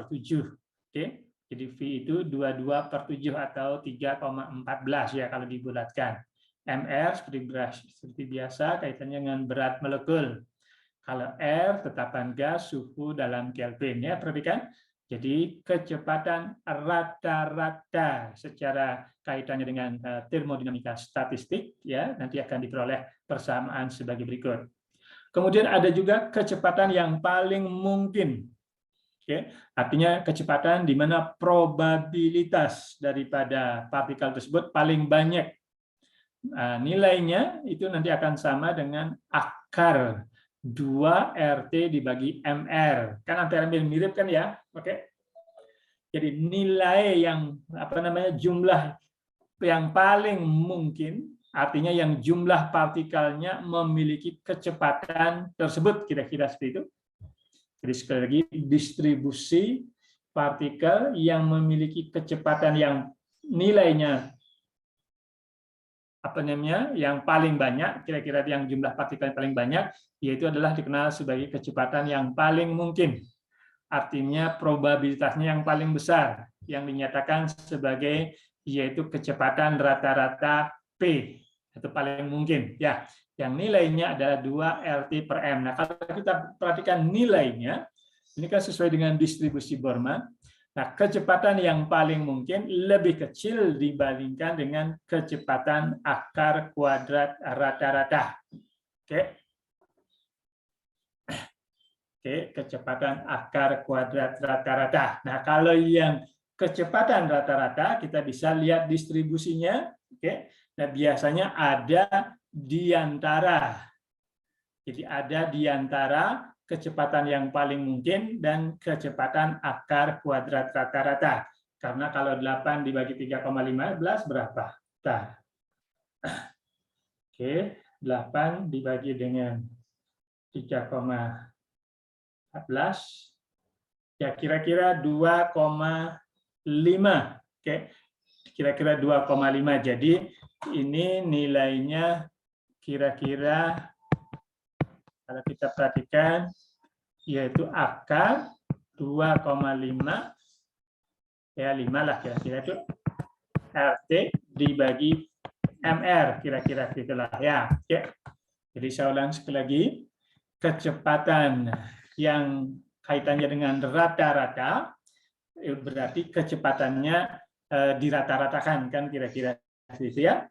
7. Oke. Jadi V itu 22/7 atau 3,14 ya kalau dibulatkan. MR seperti biasa kaitannya dengan berat molekul. Kalau R tetapan gas, suhu dalam Kelvin ya, perhatikan. Jadi kecepatan rata-rata secara kaitannya dengan termodinamika statistik ya, nanti akan diperoleh persamaan sebagai berikut. Kemudian ada juga kecepatan yang paling mungkin. Oke, artinya kecepatan di mana probabilitas daripada partikel tersebut paling banyak. Nah, nilainya itu nanti akan sama dengan akar 2 RT dibagi MR. Kan antara mirip kan ya? Oke. Jadi nilai yang jumlah yang paling mungkin, artinya yang jumlah partikelnya memiliki kecepatan tersebut, kira-kira seperti itu. Jadi sekali lagi, distribusi partikel yang memiliki kecepatan yang nilainya yang paling banyak, kira-kira yang jumlah partikel yang paling banyak, yaitu adalah dikenal sebagai kecepatan yang paling mungkin. Artinya probabilitasnya yang paling besar, yang dinyatakan sebagai yaitu kecepatan rata-rata P, itu paling mungkin. Ya, yang nilainya adalah 2 RT per M. Nah, kalau kita perhatikan nilainya, ini kan sesuai dengan distribusi Boltzmann. Nah, kecepatan yang paling mungkin lebih kecil dibandingkan dengan kecepatan akar kuadrat rata-rata. Oke. Oke, kecepatan akar kuadrat rata-rata. Nah, kalau yang kecepatan rata-rata, kita bisa lihat distribusinya. Oke. Nah, biasanya ada di antara. Jadi ada di antara kecepatan yang paling mungkin dan kecepatan akar kuadrat rata-rata. Karena kalau 8 dibagi 3,15 berapa? Nah. Oke, 8 dibagi dengan 3,14 ya kira-kira 2,5. Oke. Kira-kira 2,5. Jadi ini nilainya kira-kira kalau kita perhatikan yaitu akar 2,5 ya 5 lah kira-kira itu RT dibagi MR kira-kira gitulah ya. Oke. Jadi saya ulang sekali lagi, kecepatan yang kaitannya dengan rata-rata berarti kecepatannya dirata-ratakan kan kira-kira gitu ya.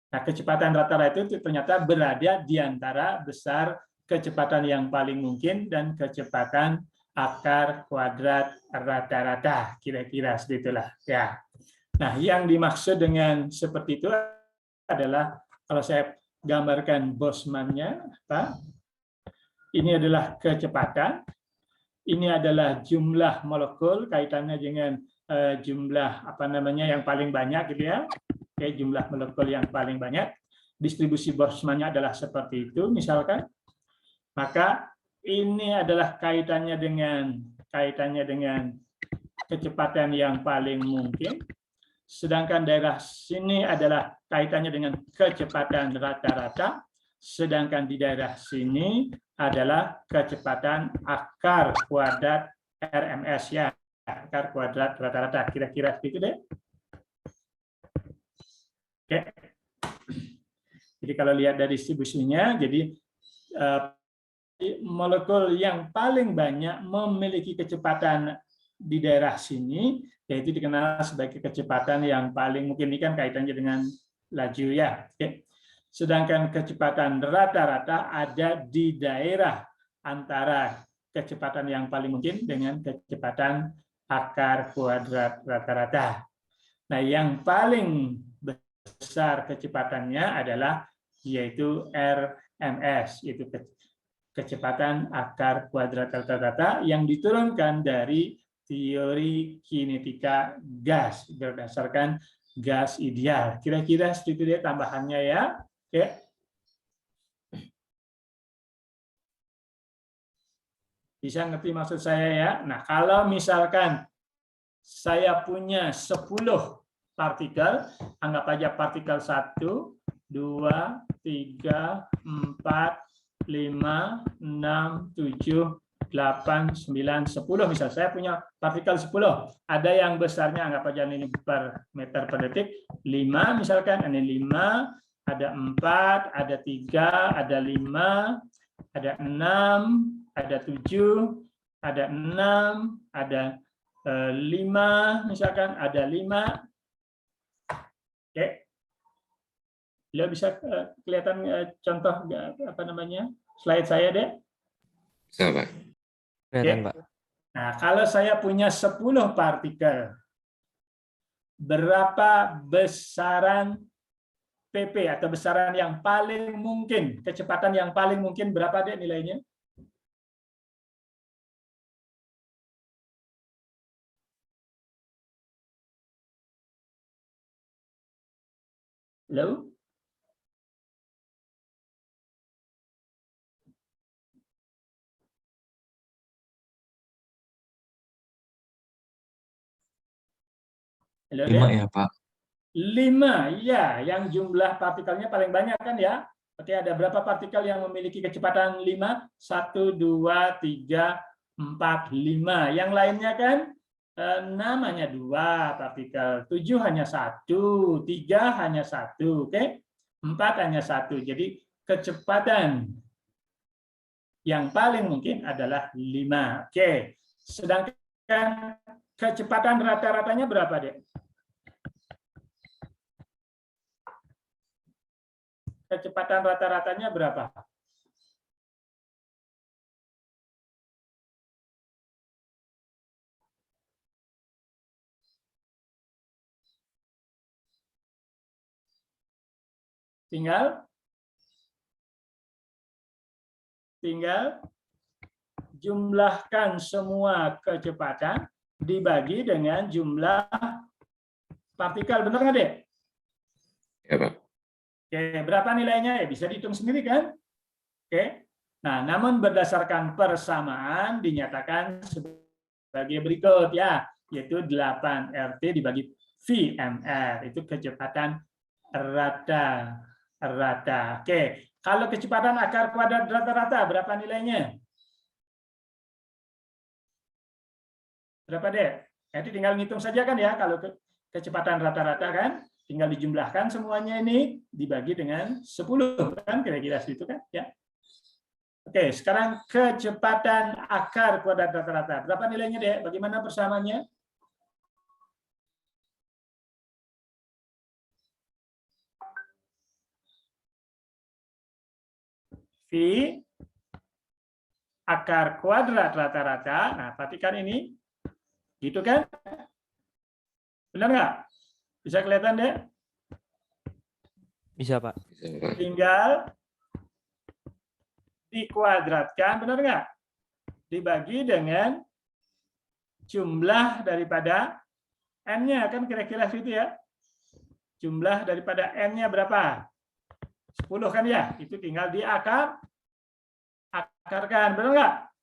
Nah, kecepatan rata-rata itu ternyata berada di antara besar kecepatan yang paling mungkin dan kecepatan akar kuadrat rata-rata, kira-kira segitulah ya. Nah, yang dimaksud dengan seperti itu adalah kalau saya gambarkan Boltzmann-nya, ini adalah kecepatan, ini adalah jumlah molekul kaitannya dengan jumlah yang paling banyak gitu ya. Oke, jumlah molekul yang paling banyak, distribusi Boltzmann-nya adalah seperti itu misalkan, maka ini adalah kaitannya dengan kecepatan yang paling mungkin, sedangkan daerah sini adalah kaitannya dengan kecepatan rata-rata, sedangkan di daerah sini adalah kecepatan akar kuadrat RMS ya, akar kuadrat rata-rata, kira-kira begitu deh. Oke. Jadi kalau lihat dari distribusinya, jadi molekul yang paling banyak memiliki kecepatan di daerah sini, yaitu dikenal sebagai kecepatan yang paling mungkin. Ini kan kaitannya dengan laju ya. Oke. Sedangkan kecepatan rata-rata ada di daerah antara kecepatan yang paling mungkin dengan kecepatan akar kuadrat rata-rata. Nah, yang paling besar kecepatannya adalah yaitu RMS, yaitu kecepatan akar kuadrat rata-rata yang diturunkan dari teori kinetika gas berdasarkan gas ideal. Kira-kira seperti itu tambahannya ya. Oke. Bisa ngerti maksud saya ya? Nah, kalau misalkan saya punya 10 partikel, anggap aja partikel 1, 2, 3, 4, 5, 6, 7, 8, 9, 10 misal. Saya punya partikel 10. Ada yang besarnya anggap aja ini per meter per detik 5 misalkan, ini 5, ada 4, ada 3, ada 5, ada 6, ada 7, ada 6, ada 5 misalkan, ada 5. Oke. Lo bisa kelihatan contoh apa namanya? Slide saya, Dek? Bisa, Pak. Kelihatan, Pak. Nah, kalau saya punya 10 partikel, berapa besaran PP atau besaran yang paling mungkin, kecepatan yang paling mungkin berapa, Dek, nilainya? Halo? Halo, 5 Dek? ya, Pak. 5, ya, yang jumlah partikelnya paling banyak kan ya. Oke, ada berapa partikel yang memiliki kecepatan 5? 1, 2, 3, 4, 5. Yang lainnya kan 6 hanya 2 partikel, 7 hanya 1, 3 hanya 1, oke? 4 hanya 1. Jadi kecepatan yang paling mungkin adalah 5. Oke. Sedangkan kecepatan rata-ratanya berapa, Dek? Kecepatan rata-ratanya berapa? Tinggal jumlahkan semua kecepatan dibagi dengan jumlah partikel. Benar nggak, Dek? Ya, Pak. Oke, berapa nilainya? Ya, bisa dihitung sendiri kan? Oke. Nah, namun berdasarkan persamaan dinyatakan sebagai berikut ya, yaitu 8 RT dibagi VMR. Itu kecepatan rata-rata. Oke, kalau kecepatan akar kuadrat rata-rata berapa nilainya? Berapa, Dek? Nanti tinggal ngitung saja kan ya, kalau kecepatan rata-rata kan, tinggal dijumlahkan semuanya ini dibagi dengan 10 kan, kira-kira segitu kan ya. Oke, sekarang kecepatan akar kuadrat rata-rata. Berapa nilainya, Dek? Bagaimana persamaannya? V akar kuadrat rata-rata. Nah, perhatikan ini. Gitu kan? Benar nggak? Bisa kelihatan, Dek? Bisa, Pak. Bisa, Pak. Tinggal dikuadratkan, benar nggak? Dibagi dengan jumlah daripada N-nya, kan kira-kira situ ya. Jumlah daripada N-nya berapa? 10 kan ya? Itu tinggal diakarkan, benar nggak?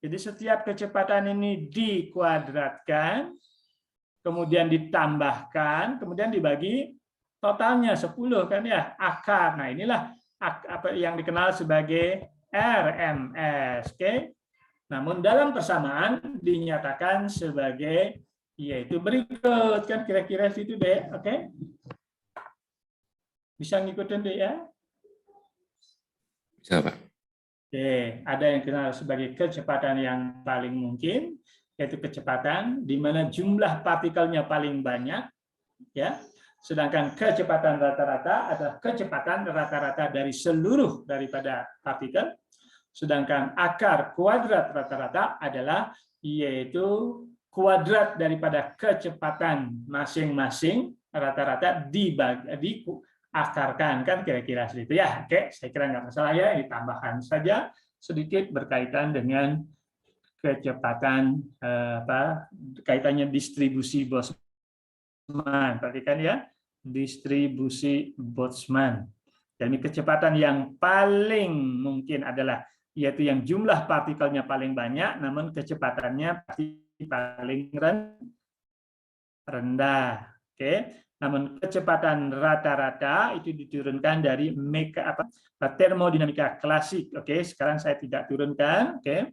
Jadi setiap kecepatan ini dikuadratkan, kemudian ditambahkan, kemudian dibagi totalnya 10 kan ya, akar. Nah, inilah apa yang dikenal sebagai RMS, oke? Namun dalam persamaan dinyatakan sebagai yaitu berikut kan, kira-kira situ deh, oke? Bisa ngikutin deh ya? Bisa, Pak. Oke, ada yang dikenal sebagai kecepatan yang paling mungkin, yaitu kecepatan di mana jumlah partikelnya paling banyak, ya. Sedangkan kecepatan rata-rata adalah kecepatan rata-rata dari seluruh daripada partikel. Sedangkan akar kuadrat rata-rata adalah yaitu kuadrat daripada kecepatan masing-masing rata-rata diakarkan kan kira-kira seperti itu ya. Oke, saya kira nggak masalah ya, ditambahkan saja sedikit berkaitan dengan kecepatan kaitannya distribusi Boltzmann. Perhatikan ya, distribusi Boltzmann. Dan kecepatan yang paling mungkin adalah yaitu yang jumlah partikelnya paling banyak, namun kecepatannya pasti paling rendah. Oke, namun kecepatan rata-rata itu diturunkan dari termodinamika klasik. Oke, sekarang saya tidak turunkan. Oke,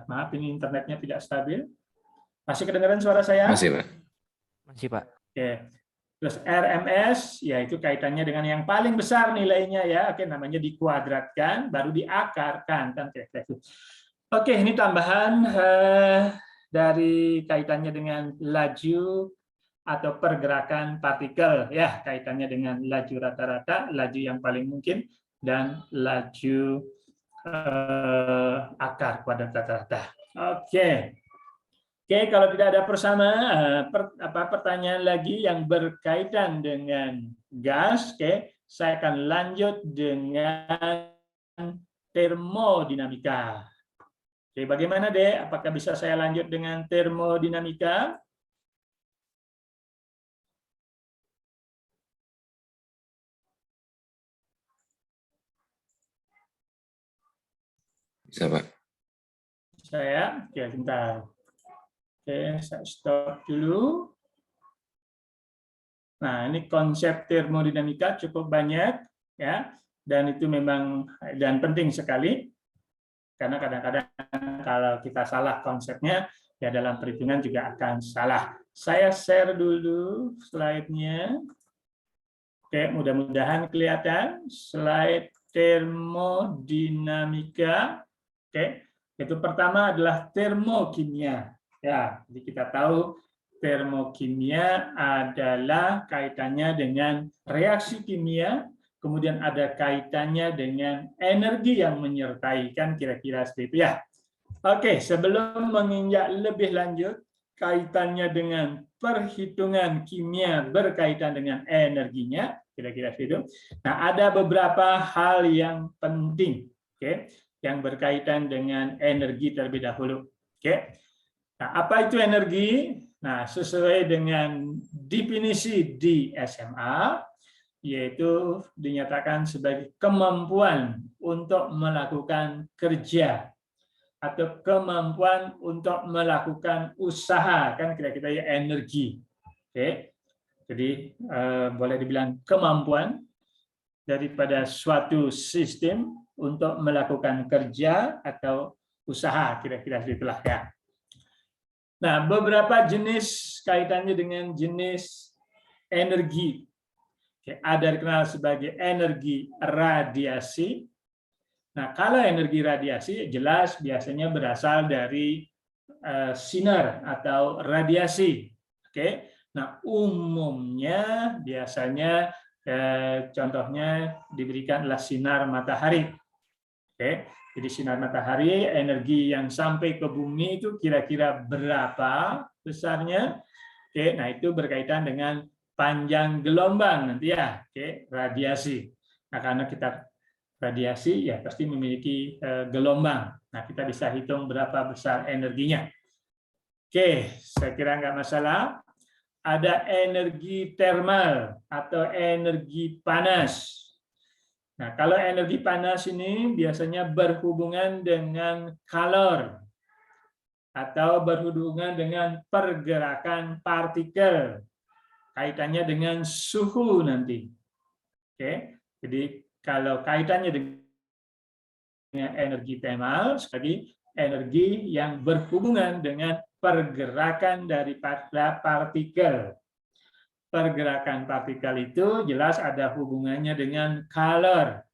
Maaf, ini internetnya tidak stabil. Masih kedengaran suara saya? Masih, Pak. Masih, Pak. Oke. Terus RMS, yaitu kaitannya dengan yang paling besar nilainya ya. Oke, namanya dikuadratkan, baru diakarkan. Kan kira-kira itu. Oke, ini tambahan dari kaitannya dengan laju atau pergerakan partikel ya, kaitannya dengan laju rata-rata, laju yang paling mungkin, dan laju akar kuadrat rata-rata. Oke. Oke, kalau tidak ada pertanyaan lagi yang berkaitan dengan gas, oke, saya akan lanjut dengan termodinamika. Oke, bagaimana, Dek? Apakah bisa saya lanjut dengan termodinamika? Bisa, Pak. Saya, oke, sebentar. Oke, saya stop dulu. Nah, ini konsep termodinamika cukup banyak ya, dan itu memang dan penting sekali karena kadang-kadang kalau kita salah konsepnya ya dalam perhitungan juga akan salah. Saya share dulu slide-nya. Oke, mudah-mudahan kelihatan slide termodinamika. Oke, itu pertama adalah termokimia. Ya, jadi kita tahu termokimia adalah kaitannya dengan reaksi kimia, kemudian ada kaitannya dengan energi yang menyertai, kan kira-kira seperti itu ya. Oke, sebelum menginjak lebih lanjut, kaitannya dengan perhitungan kimia berkaitan dengan energinya, kira-kira seperti itu. Nah, ada beberapa hal yang penting, oke, yang berkaitan dengan energi terlebih dahulu. Oke. Nah, apa itu energi? Nah, sesuai dengan definisi di SMA, yaitu dinyatakan sebagai kemampuan untuk melakukan kerja atau kemampuan untuk melakukan usaha, kan kira-kira ya energi. Oke. Jadi boleh dibilang kemampuan daripada suatu sistem untuk melakukan kerja atau usaha, kira-kira itulah ya. Nah, beberapa jenis kaitannya dengan jenis energi. Ada dikenal sebagai energi radiasi. Nah, kalau energi radiasi jelas biasanya berasal dari sinar atau radiasi. Oke. Nah, umumnya biasanya contohnya diberikan adalah sinar matahari. Oke. Jadi sinar matahari, energi yang sampai ke bumi itu kira-kira berapa besarnya? Oke, nah itu berkaitan dengan panjang gelombang nanti ya, oke, radiasi. Nah, karena kita radiasi ya pasti memiliki gelombang. Nah, kita bisa hitung berapa besar energinya. Oke, saya kira nggak masalah. Ada energi termal atau energi panas. Nah, kalau energi panas ini biasanya berhubungan dengan kalor atau berhubungan dengan pergerakan partikel, kaitannya dengan suhu nanti. Oke, jadi kalau kaitannya dengan energi termal, sekali energi yang berhubungan dengan pergerakan dari partikel. Pergerakan partikel itu jelas ada hubungannya dengan kalor.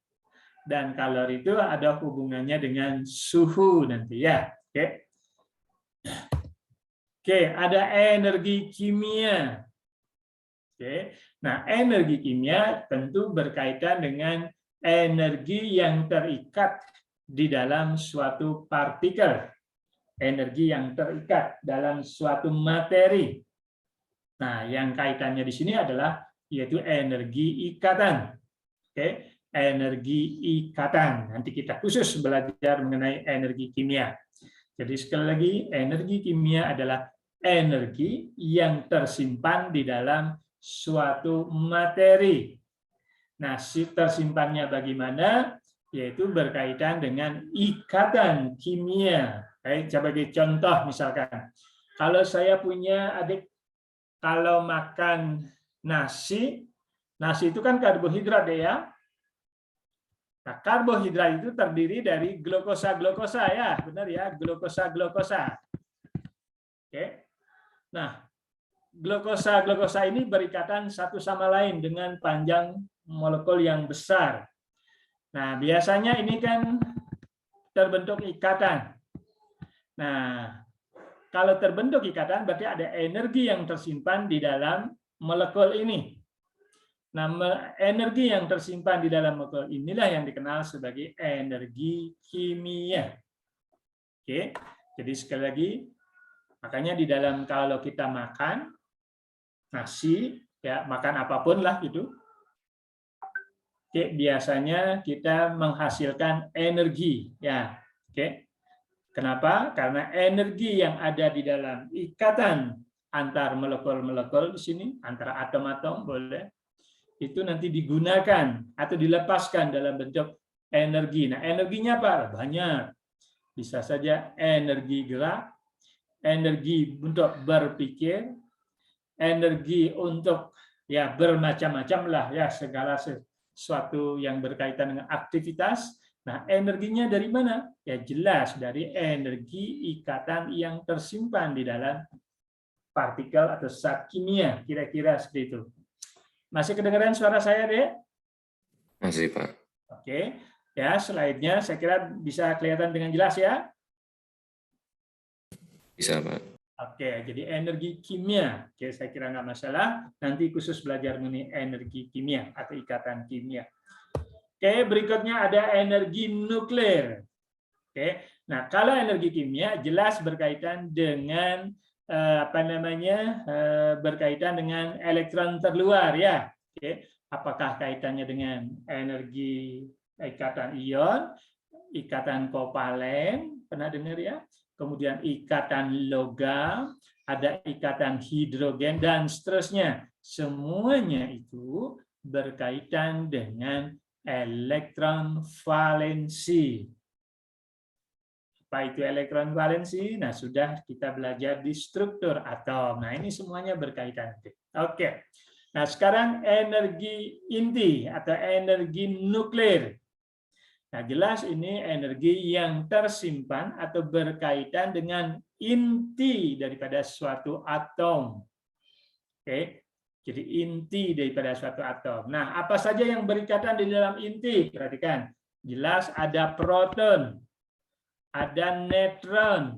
Dan kalor itu ada hubungannya dengan suhu nanti ya. Oke. Oke, ada energi kimia. Oke. Nah, energi kimia tentu berkaitan dengan energi yang terikat di dalam suatu partikel. Energi yang terikat dalam suatu materi. Nah, yang kaitannya di sini adalah yaitu energi ikatan. Oke, energi ikatan. Nanti kita khusus belajar mengenai energi kimia. Jadi sekali lagi, energi kimia adalah energi yang tersimpan di dalam suatu materi. Nah, tersimpannya bagaimana? Yaitu berkaitan dengan ikatan kimia. Baik, sebagai contoh misalkan, kalau saya punya adik, kalau makan nasi, nasi itu kan karbohidrat ya. Nah, karbohidrat itu terdiri dari glukosa ya, benar ya, glukosa. Oke. Nah, glukosa ini berikatan satu sama lain dengan panjang molekul yang besar. Nah, biasanya ini kan terbentuk ikatan. Nah, kalau terbentuk ikatan berarti ada energi yang tersimpan di dalam molekul ini. Nah, energi yang tersimpan di dalam molekul inilah yang dikenal sebagai energi kimia. Oke, jadi sekali lagi, makanya di dalam kalau kita makan nasi, ya makan apapun lah gitu, oke, biasanya kita menghasilkan energi, ya. Oke, kenapa? Karena energi yang ada di dalam ikatan antar molekul-molekul di sini, antara atom-atom boleh, itu nanti digunakan atau dilepaskan dalam bentuk energi. Nah, energinya apa? Banyak. Bisa saja energi gerak, energi untuk berpikir, energi untuk ya bermacam-macam lah ya, segala sesuatu yang berkaitan dengan aktivitas. Nah, energinya dari mana? Ya jelas dari energi ikatan yang tersimpan di dalam partikel atau zat kimia, kira-kira seperti itu. Masih kedengaran suara saya, Dek? Masih, Pak. Oke, ya slide-nya saya kira bisa kelihatan dengan jelas ya. Bisa, Pak. Oke, jadi energi kimia, oke, saya kira nggak masalah. Nanti khusus belajar mengenai energi kimia atau ikatan kimia. Oke, berikutnya ada energi nuklir. Oke, nah kalau energi kimia jelas berkaitan dengan berkaitan dengan elektron terluar ya. Oke, apakah kaitannya dengan energi ikatan ion, ikatan kovalen, pernah dengar ya? Kemudian ikatan logam, ada ikatan hidrogen dan seterusnya. Semuanya itu berkaitan dengan elektron valensi. Apa itu elektron valensi? Nah, sudah kita belajar di struktur atom. Nah, ini semuanya berkaitan. Oke. Nah, sekarang energi inti atau energi nuklir. Nah, jelas ini energi yang tersimpan atau berkaitan dengan inti daripada suatu atom. Oke. Jadi inti daripada suatu atom. Nah, apa saja yang berikatan di dalam inti? Perhatikan. Jelas ada proton, ada neutron.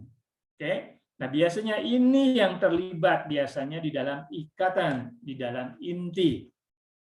Oke. Nah, biasanya ini yang terlibat biasanya di dalam ikatan, di dalam inti.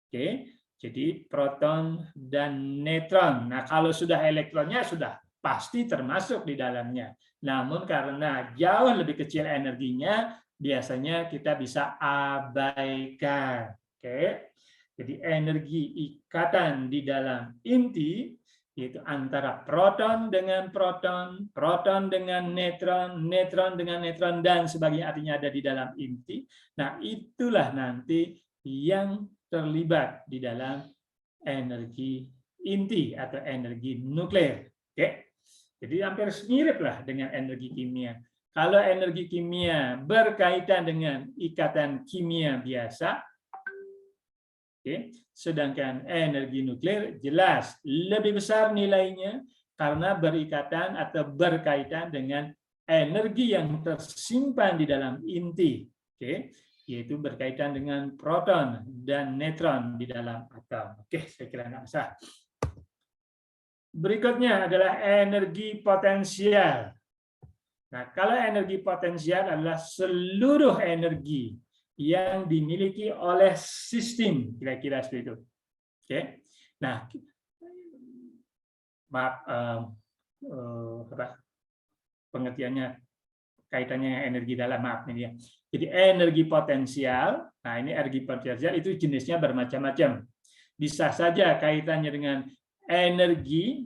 Oke. Jadi proton dan neutron. Nah, kalau sudah elektronnya sudah pasti termasuk di dalamnya. Namun karena jauh lebih kecil energinya, biasanya kita bisa abaikan. Oke. Jadi energi ikatan di dalam inti yaitu antara proton dengan proton, proton dengan neutron, neutron dengan neutron, dan sebagainya, artinya ada di dalam inti. Nah, itulah nanti yang terlibat di dalam energi inti atau energi nuklir. Oke, jadi hampir mirip lah dengan energi kimia. Kalau energi kimia berkaitan dengan ikatan kimia biasa, oke, sedangkan energi nuklir jelas lebih besar nilainya karena berikatan atau berkaitan dengan energi yang tersimpan di dalam inti, oke, yaitu berkaitan dengan proton dan neutron di dalam atom. Oke, saya kira nggak masalah. Berikutnya adalah energi potensial. Nah, kalau energi potensial adalah seluruh energi yang dimiliki oleh sistem, kira-kira seperti itu. Oke. Nah, maaf, pengertiannya kaitannya energi dalam, maaf ini ya. Jadi energi potensial, nah ini energi potensial itu jenisnya bermacam-macam. Bisa saja kaitannya dengan energi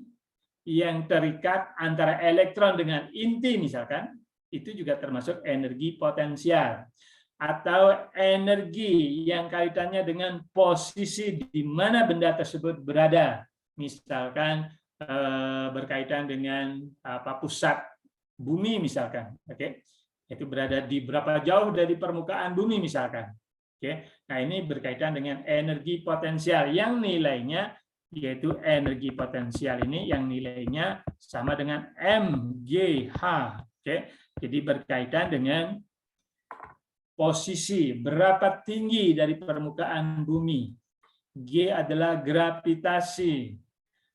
yang terikat antara elektron dengan inti misalkan, itu juga termasuk energi potensial. Atau energi yang kaitannya dengan posisi di mana benda tersebut berada. Misalkan berkaitan dengan pusat bumi misalkan, oke, itu berada di berapa jauh dari permukaan bumi misalkan, oke. Nah, ini berkaitan dengan energi potensial yang nilainya yaitu energi potensial ini yang nilainya sama dengan MGH. Oke, jadi berkaitan dengan posisi berapa tinggi dari permukaan bumi. G adalah gravitasi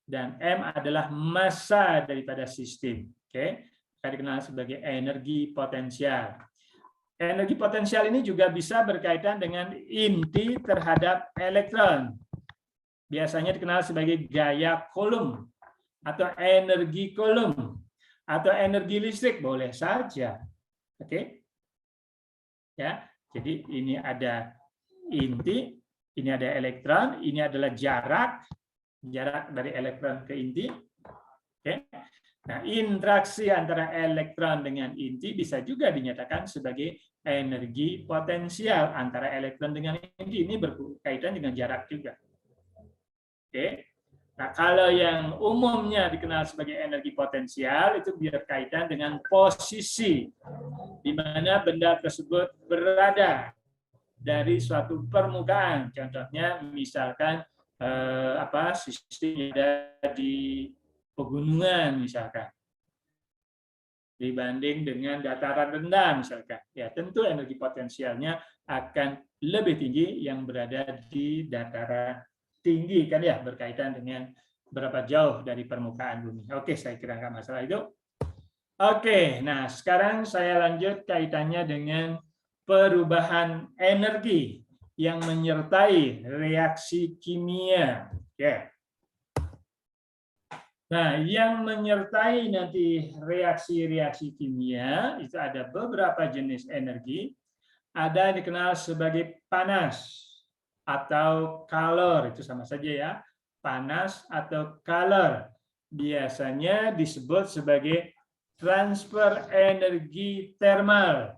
dan M adalah massa daripada sistem. Oke, kita dikenal sebagai energi potensial. Energi potensial ini juga bisa berkaitan dengan inti terhadap elektron. Biasanya dikenal sebagai gaya Coulomb atau energi Coulomb atau energi listrik, boleh saja. Oke. Ya, jadi ini ada inti, ini ada elektron, ini adalah jarak dari elektron ke inti. Oke. Nah, interaksi antara elektron dengan inti bisa juga dinyatakan sebagai energi potensial antara elektron dengan inti. Ini berkaitan dengan jarak juga. Oke. Nah, kalau yang umumnya dikenal sebagai energi potensial itu berkaitan dengan posisi di mana benda tersebut berada dari suatu permukaan. Contohnya misalkan sistem yang ada di pegunungan misalkan dibanding dengan dataran rendah misalkan. Ya, tentu energi potensialnya akan lebih tinggi yang berada di dataran tinggi kan ya, berkaitan dengan berapa jauh dari permukaan bumi. Oke, saya kira nggak masalah itu. Oke, nah sekarang saya lanjut kaitannya dengan perubahan energi yang menyertai reaksi kimia. Oke. Nah, yang menyertai nanti reaksi-reaksi kimia itu ada beberapa jenis energi. Ada yang dikenal sebagai panas atau kalor, itu sama saja ya. Panas atau kalor biasanya disebut sebagai transfer energi termal.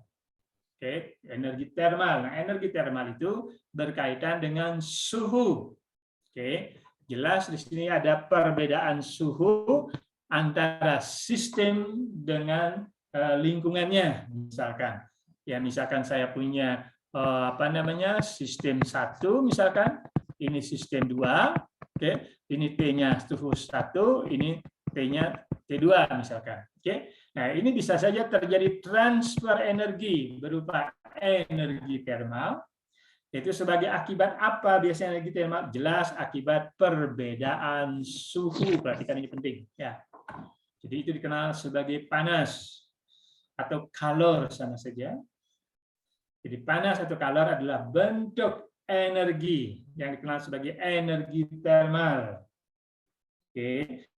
Oke, energi termal. Nah, energi termal itu berkaitan dengan suhu. Oke, jelas di sini ada perbedaan suhu antara sistem dengan lingkungannya. Misalkan, ya misalkan saya punya sistem 1 misalkan, ini sistem 2, oke, ini T-nya suhu 1, ini T-nya T2 misalkan. Oke. Nah, ini bisa saja terjadi transfer energi berupa energi termal. Itu sebagai akibat apa biasanya energi termal? Jelas akibat perbedaan suhu. Perhatikan ini penting ya. Jadi itu dikenal sebagai panas atau kalor sama saja. Jadi panas atau kalor adalah bentuk energi yang dikenal sebagai energi termal. Oke.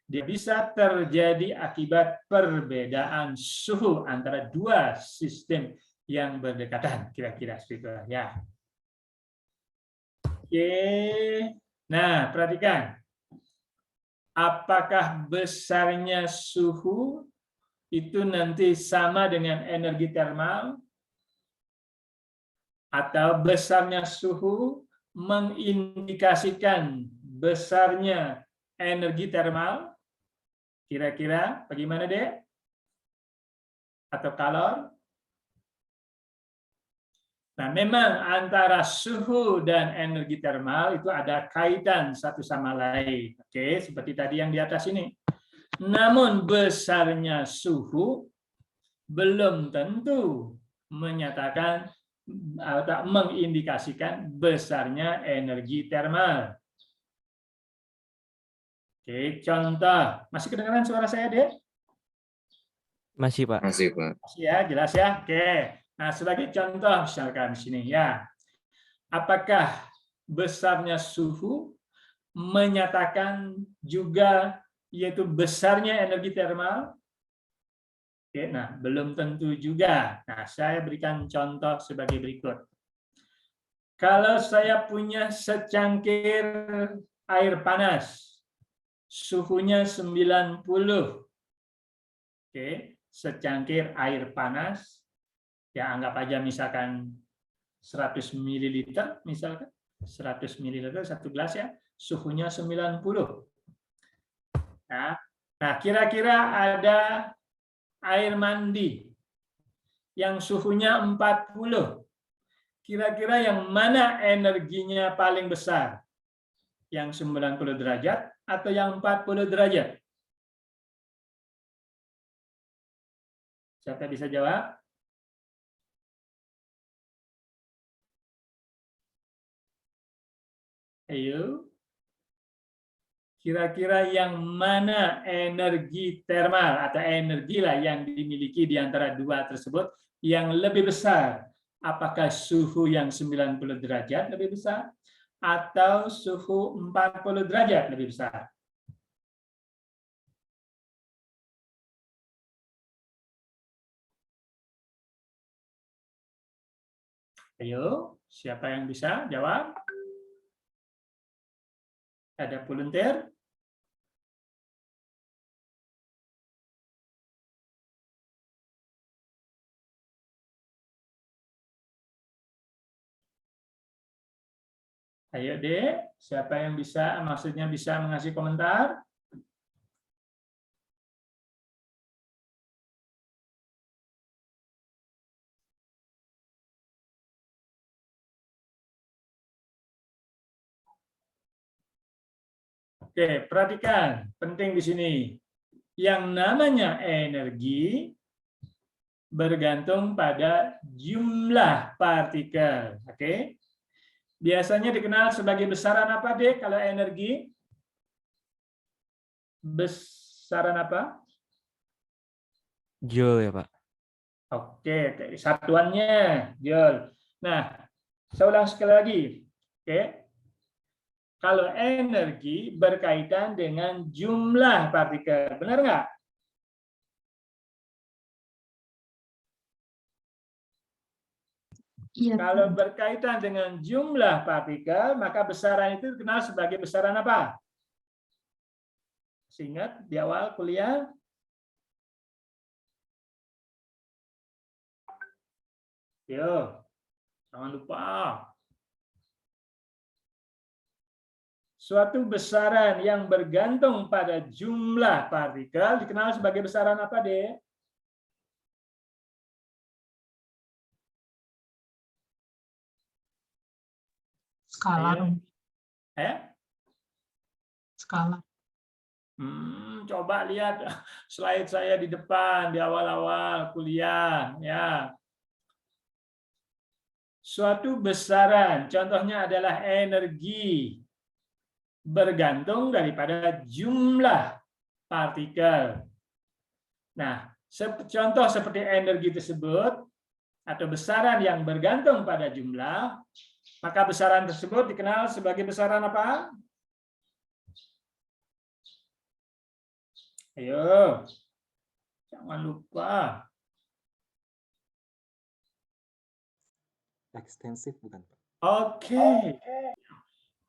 Dia bisa terjadi akibat perbedaan suhu antara dua sistem yang berdekatan, kira-kira seperti itu ya. Oke. Nah, perhatikan. Apakah besarnya suhu itu nanti sama dengan energi termal? Atau besarnya suhu mengindikasikan besarnya energi termal? Kira-kira bagaimana, Dek? Atau kalor? Nah, memang antara suhu dan energi termal itu ada kaitan satu sama lain. Oke, seperti tadi yang di atas ini. Namun besarnya suhu belum tentu menyatakan atau mengindikasikan besarnya energi termal. Oke, contoh. Masih kedengaran suara saya, Dek? Masih, Pak. Masih, Pak. Masih ya, jelas ya? Oke. Nah, sebagai contoh misalkan di sini ya. Apakah besarnya suhu menyatakan juga yaitu besarnya energi termal? Oke, nah belum tentu juga. Nah, saya berikan contoh sebagai berikut. Kalau saya punya secangkir air panas, suhunya 90. Oke, secangkir air panas, ya anggap aja misalkan 100 ml, misalkan 100 ml satu gelas ya, suhunya 90. Nah, kira-kira ada air mandi yang suhunya 40. Kira-kira yang mana energinya paling besar? Yang 90 derajat atau yang 40 derajat? Siapa bisa jawab? Ayo. Kira-kira yang mana energi termal atau energi lah yang dimiliki di antara dua tersebut yang lebih besar? Apakah suhu yang 90 derajat lebih besar atau suhu 40 derajat lebih besar? Ayo, siapa yang bisa jawab? Ada volunteer? Ayo deh, siapa yang bisa, maksudnya bisa mengasih komentar? Oke, perhatikan, penting di sini. Yang namanya energi bergantung pada jumlah partikel. Oke, biasanya dikenal sebagai besaran apa deh kalau energi? Besaran apa? Joule ya Pak. Oke, satuannya joule. Nah, saya ulang sekali lagi. Oke, kalau energi berkaitan dengan jumlah partikel, benar nggak? Iya. Kalau berkaitan dengan jumlah partikel, maka besaran itu dikenal sebagai besaran apa? Ingat di awal kuliah? Yo, jangan lupa. Suatu besaran yang bergantung pada jumlah partikel dikenal sebagai besaran apa, deh? Skalar. Skalar. Coba lihat slide saya di depan di awal-awal kuliah, ya. Suatu besaran, contohnya adalah energi, bergantung daripada jumlah partikel. Nah, contoh seperti energi tersebut atau besaran yang bergantung pada jumlah, maka besaran tersebut dikenal sebagai besaran apa? Ayo, jangan lupa. Ekstensif bukan Pak? Oke.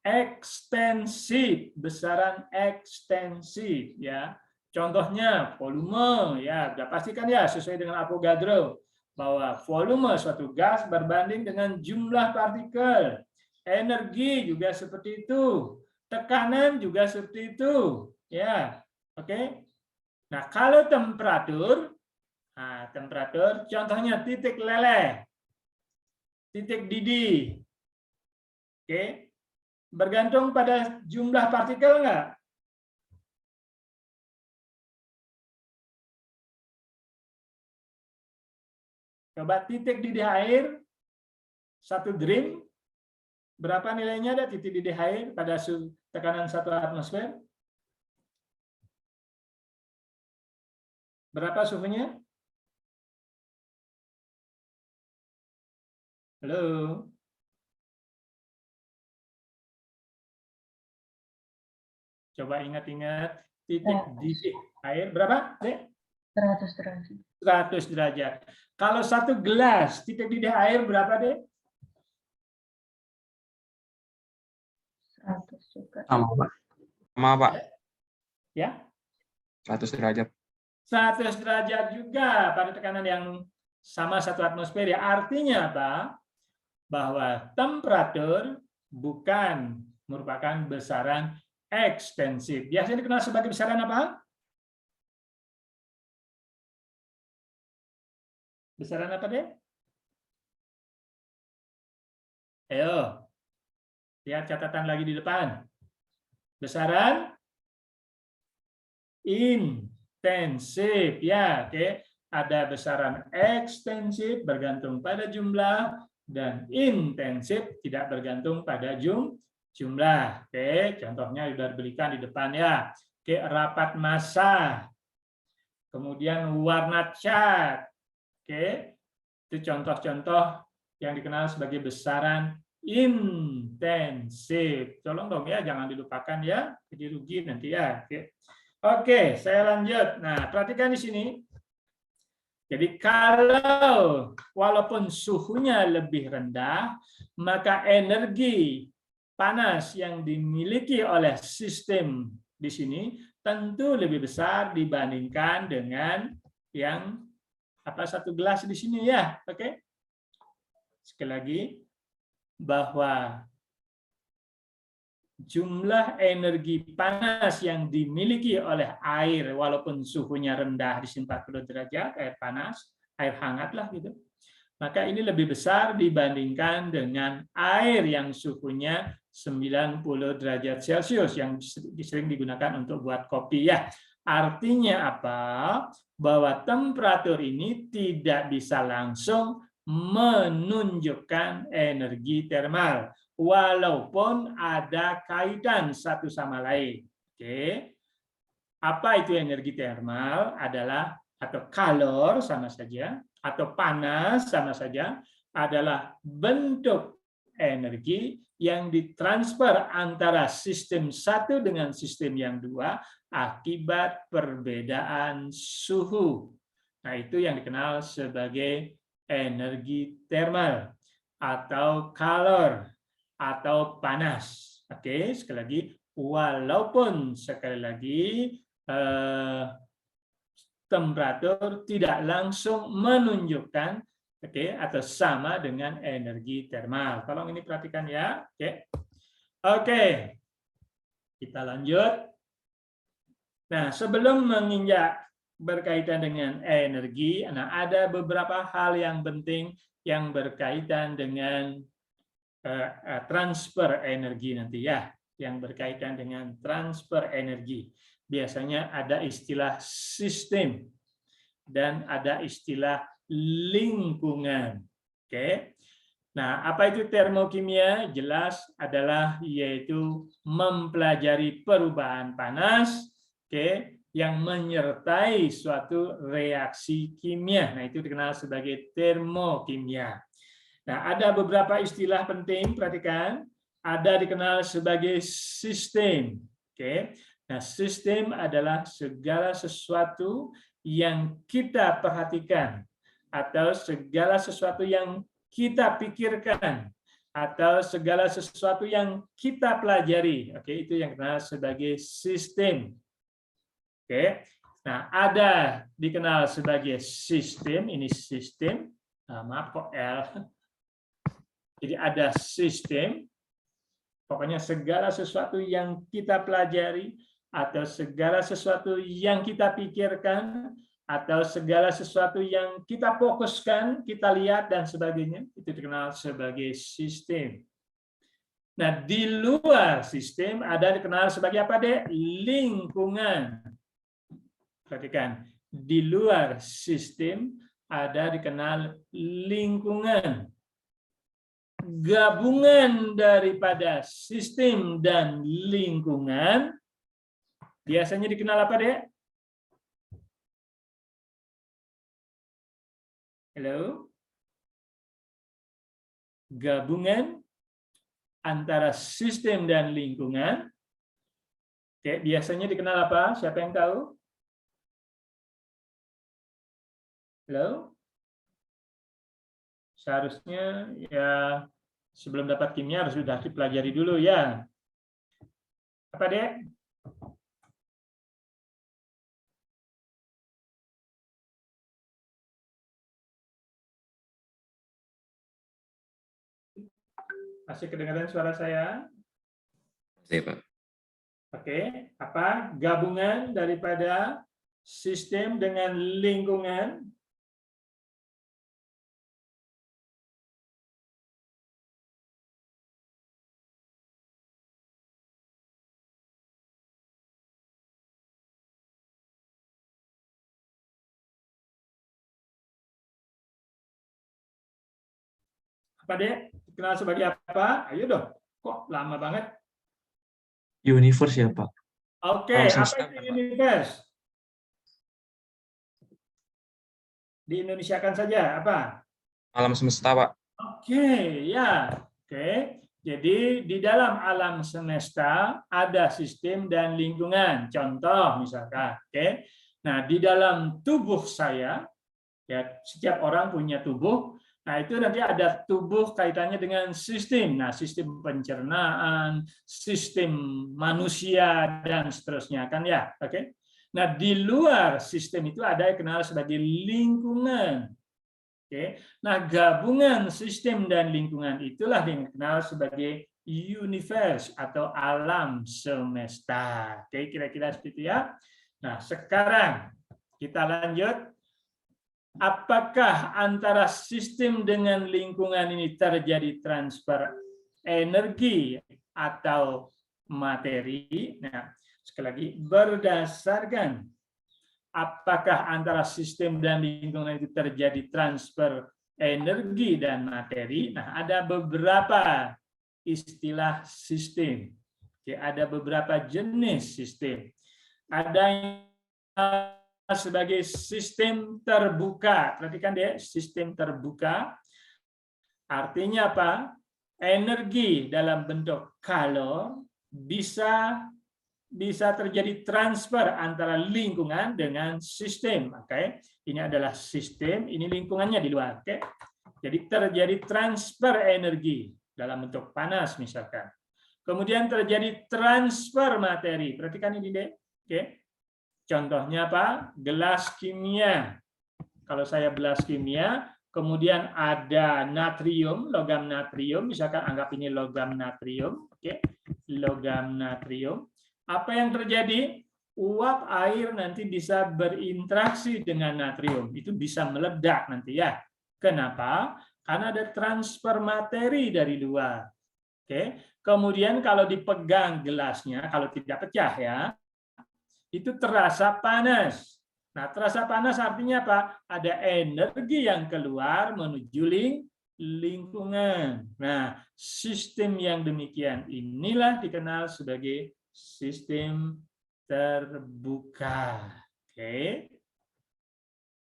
Ekstensif, besaran ekstensif ya. Contohnya volume ya, sudah pastikan ya sesuai dengan Avogadro bahwa volume suatu gas berbanding dengan jumlah partikel. Energi juga seperti itu. Tekanan juga seperti itu ya. Oke. Nah, kalau temperatur, nah, temperatur contohnya titik leleh, titik didih. Oke. Bergantung pada jumlah partikel enggak? Coba titik didih air, 1 drim, berapa nilainya ada titik didih air pada tekanan 1 atmosfer? Berapa suhunya? Halo? Coba ingat-ingat, titik didih air berapa, Dek? 100 derajat. 100 derajat. Kalau 1 gelas titik didih air berapa, Dek? 100 juga. Sama Pak. Sama Pak. Ya? 100 derajat. 100 derajat juga pada tekanan yang sama 1 atmosfer ya. Artinya apa? Bahwa temperatur bukan merupakan besaran ekstensif. Biasanya dikenal sebagai besaran apa? Besaran apa, deh? Ayo, lihat catatan lagi di depan. Besaran intensif ya, oke. Ada besaran ekstensif bergantung pada jumlah dan intensif tidak bergantung pada jumlah. Oke, contohnya sudah diberikan di depan ya. Oke, rapat massa. Kemudian warna cat. Oke. Itu contoh-contoh yang dikenal sebagai besaran intensif. Tolong dong ya, jangan dilupakan ya. Jadi rugi nanti ya. Oke, saya lanjut. Nah, perhatikan di sini. Jadi kalau walaupun suhunya lebih rendah, maka energi panas yang dimiliki oleh sistem di sini tentu lebih besar dibandingkan dengan yang satu gelas di sini ya. Oke. Sekali lagi bahwa jumlah energi panas yang dimiliki oleh air walaupun suhunya rendah di 40 derajat, air panas, air hangat lah gitu. Maka ini lebih besar dibandingkan dengan air yang suhunya 90 derajat Celcius yang sering digunakan untuk buat kopi ya. Artinya apa? Bahwa temperatur ini tidak bisa langsung menunjukkan energi termal walaupun ada kaitan satu sama lain. Oke. Apa itu energi termal? Adalah atau kalor sama saja atau panas sama saja adalah bentuk energi yang ditransfer antara sistem satu dengan sistem yang dua akibat perbedaan suhu. Nah, itu yang dikenal sebagai energi termal atau kalor atau panas. Oke, sekali lagi, walaupun sekali lagi temperatur tidak langsung menunjukkan atau sama dengan energi termal. Tolong ini perhatikan ya. Oke. Kita lanjut. Nah, sebelum menginjak berkaitan dengan energi, nah ada beberapa hal yang penting yang berkaitan dengan transfer energi nanti ya, yang berkaitan dengan transfer energi. Biasanya ada istilah sistem dan ada istilah lingkungan. Oke. Nah, apa itu termokimia? Jelas adalah yaitu mempelajari perubahan panas, yang menyertai suatu reaksi kimia. Nah, itu dikenal sebagai termokimia. Nah, ada beberapa istilah penting, perhatikan. Ada dikenal sebagai sistem. Nah, sistem adalah segala sesuatu yang kita perhatikan atau segala sesuatu yang kita pikirkan atau segala sesuatu yang kita pelajari. Itu yang dikenal sebagai sistem. Nah, ada dikenal sebagai sistem, ini sistem. Nah, maaf kok L. Jadi ada sistem, pokoknya segala sesuatu yang kita pelajari, atau segala sesuatu yang kita pikirkan, atau segala sesuatu yang kita fokuskan, kita lihat, dan sebagainya, itu dikenal sebagai sistem. Nah, di luar sistem ada dikenal sebagai apa, Dek? Lingkungan. Perhatikan, di luar sistem ada dikenal lingkungan. Gabungan daripada sistem dan lingkungan biasanya dikenal apa, Dek? Halo? Gabungan antara sistem dan lingkungan. Biasanya dikenal apa? Siapa yang tahu? Halo? Seharusnya ya sebelum dapat kimia harus sudah dipelajari dulu ya. Apa, Dek? Masih kedengaran suara saya? Masih, Pak. Oke, apa gabungan daripada sistem dengan lingkungan? Apa Dek? Dikenal sebagai apa? Ayo dong. Kok lama banget? Universe ya, Pak. Oke, Alam apa semesta, itu Pak. universe? Di-Indonesiakan saja, apa? Alam semesta, Pak. Oke, ya. Oke. Jadi di dalam alam semesta ada sistem dan lingkungan. Contoh misalkan, oke. Nah, di dalam tubuh saya, ya setiap orang punya tubuh. Nah, itu nanti ada tubuh kaitannya dengan sistem. Nah, sistem pencernaan, sistem manusia dan seterusnya kan ya, oke. Nah, di luar sistem itu ada yang dikenal sebagai lingkungan. Oke. Nah, gabungan sistem dan lingkungan itulah yang dikenal sebagai universe atau alam semesta. Oke, kira-kira seperti itu ya. Nah, sekarang kita lanjut. Apakah antara sistem dengan lingkungan ini terjadi transfer energi atau materi? Nah, sekali lagi, berdasarkan apakah antara sistem dan lingkungan itu terjadi transfer energi dan materi? Nah, ada beberapa istilah sistem. Oke, ada beberapa jenis sistem. Ada yang sebagai sistem terbuka. Perhatikan deh, sistem terbuka. Artinya apa? Energi dalam bentuk kalor bisa terjadi transfer antara lingkungan dengan sistem. Oke, ini adalah sistem, ini lingkungannya di luar. Oke, jadi terjadi transfer energi dalam bentuk panas misalkan. Kemudian terjadi transfer materi. Perhatikan ini deh. Oke, contohnya apa? Gelas kimia. Kalau saya gelas kimia, kemudian ada natrium, logam natrium, misalkan anggap ini logam natrium. Oke, logam natrium. Apa yang terjadi? Uap air nanti bisa berinteraksi dengan natrium. Itu bisa meledak nanti ya. Kenapa? Karena ada transfer materi dari luar. Oke. Kemudian kalau dipegang gelasnya, kalau tidak pecah ya, itu terasa panas. Nah, terasa panas artinya apa? Ada energi yang keluar menuju lingkungan. Nah, sistem yang demikian inilah dikenal sebagai sistem terbuka. Oke.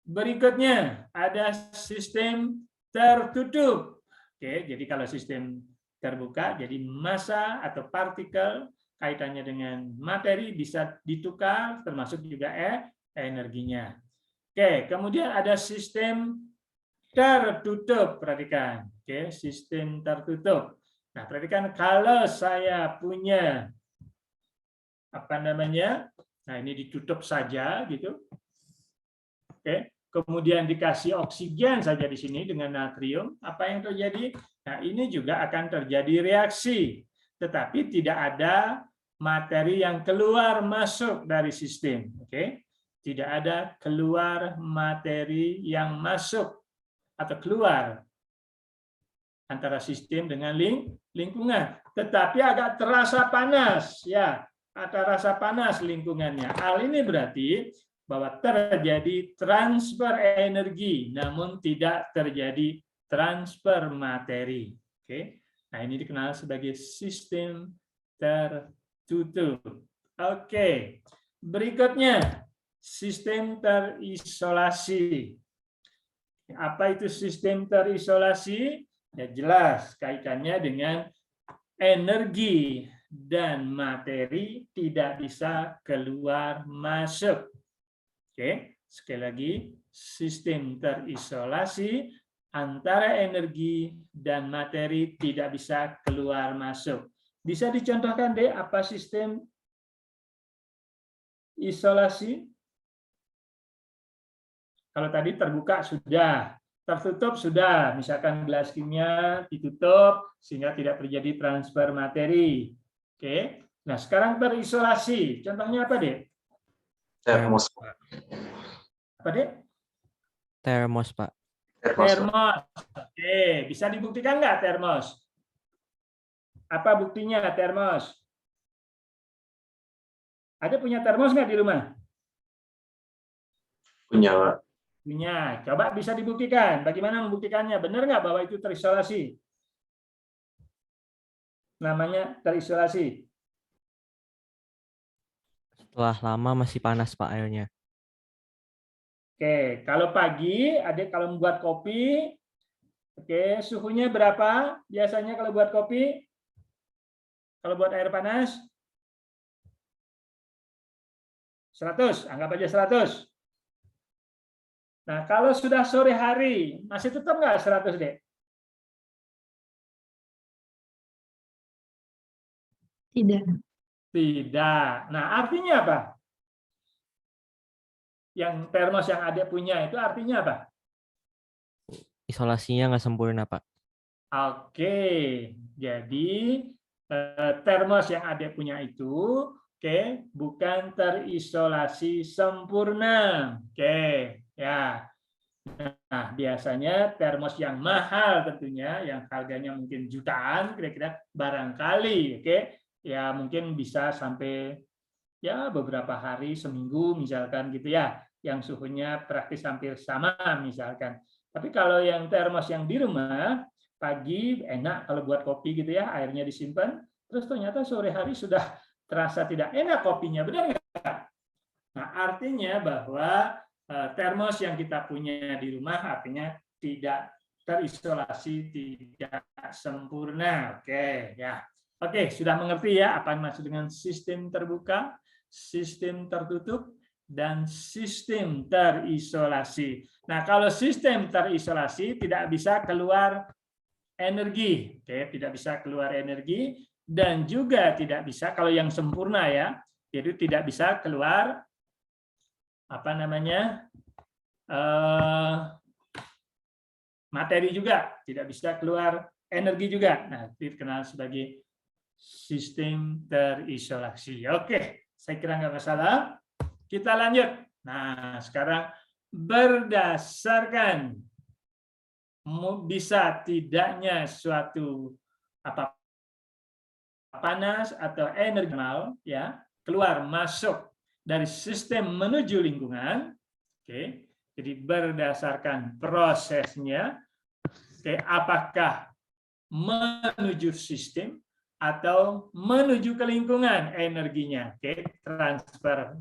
Berikutnya ada sistem tertutup. Oke, jadi kalau sistem terbuka, jadi massa atau partikel kaitannya dengan materi bisa ditukar, termasuk juga energinya. Oke, kemudian ada sistem tertutup. Perhatikan, oke, sistem tertutup. Nah, perhatikan kalau saya punya apa namanya? Nah, ini ditutup saja gitu. Oke, kemudian dikasih oksigen saja di sini dengan natrium, apa yang terjadi? Nah, ini juga akan terjadi reaksi, tetapi tidak ada materi yang keluar masuk dari sistem. Oke, tidak ada keluar materi yang masuk atau keluar antara sistem dengan lingkungan, tetapi agak terasa panas ya. Ada rasa panas lingkungannya. Hal ini berarti bahwa terjadi transfer energi, namun tidak terjadi transfer materi. Oke, nah ini dikenal sebagai sistem tertutup. Oke, berikutnya sistem terisolasi. Apa itu sistem terisolasi? Ya jelas kaitannya dengan energi dan materi tidak bisa keluar masuk. Oke, sekali lagi, sistem terisolasi antara energi dan materi tidak bisa keluar masuk. Bisa dicontohkan deh apa sistem isolasi? Kalau tadi terbuka sudah, tertutup sudah, misalkan gelas kimia ditutup sehingga tidak terjadi transfer materi. Oke, nah sekarang terisolasi, contohnya apa deh? Termos. Apa deh? Termos, Pak. Termos. Oke, bisa dibuktikan nggak termos? Apa buktinya termos? Ada punya termos nggak di rumah? Punya, Pak. Punya. Coba bisa dibuktikan. Bagaimana membuktikannya? Benar nggak bahwa itu terisolasi? Namanya terisolasi. Setelah lama masih panas Pak airnya. Oke, kalau pagi, adik kalau membuat kopi, oke, suhunya berapa biasanya kalau buat kopi? Kalau buat air panas? 100, anggap aja 100. Nah, kalau sudah sore hari, masih tetap nggak 100, Dek? Tidak. Tidak. Nah, artinya apa? Yang termos yang adik punya itu artinya apa? Isolasinya nggak sempurna Pak. Oke, jadi termos yang adik punya itu, oke, bukan terisolasi sempurna. Oke, ya. Nah, biasanya termos yang mahal tentunya, yang harganya mungkin jutaan, kira-kira barangkali, oke, ya mungkin bisa sampai ya beberapa hari, seminggu misalkan gitu ya, yang suhunya praktis hampir sama misalkan. Tapi kalau yang termos yang di rumah, pagi enak kalau buat kopi gitu ya, airnya disimpan, terus ternyata sore hari sudah terasa tidak enak kopinya, benar nggak? Nah, artinya bahwa termos yang kita punya di rumah artinya tidak terisolasi, tidak sempurna. Oke, ya. Oke, sudah mengerti ya apa yang maksud dengan sistem terbuka, sistem tertutup, dan sistem terisolasi. Nah, kalau sistem terisolasi tidak bisa keluar energi, oke, tidak bisa keluar energi, dan juga tidak bisa, kalau yang sempurna ya, jadi tidak bisa keluar apa namanya, materi juga, tidak bisa keluar energi juga. Nah, itu dikenal sebagai sistem terisolasi. Oke, saya kira nggak masalah. Kita lanjut. Nah, sekarang berdasarkan bisa tidaknya suatu apa panas atau energi ya keluar masuk dari sistem menuju lingkungan. Oke, jadi berdasarkan prosesnya, oke, apakah menuju sistem atau menuju ke lingkungan energinya, oke, transfer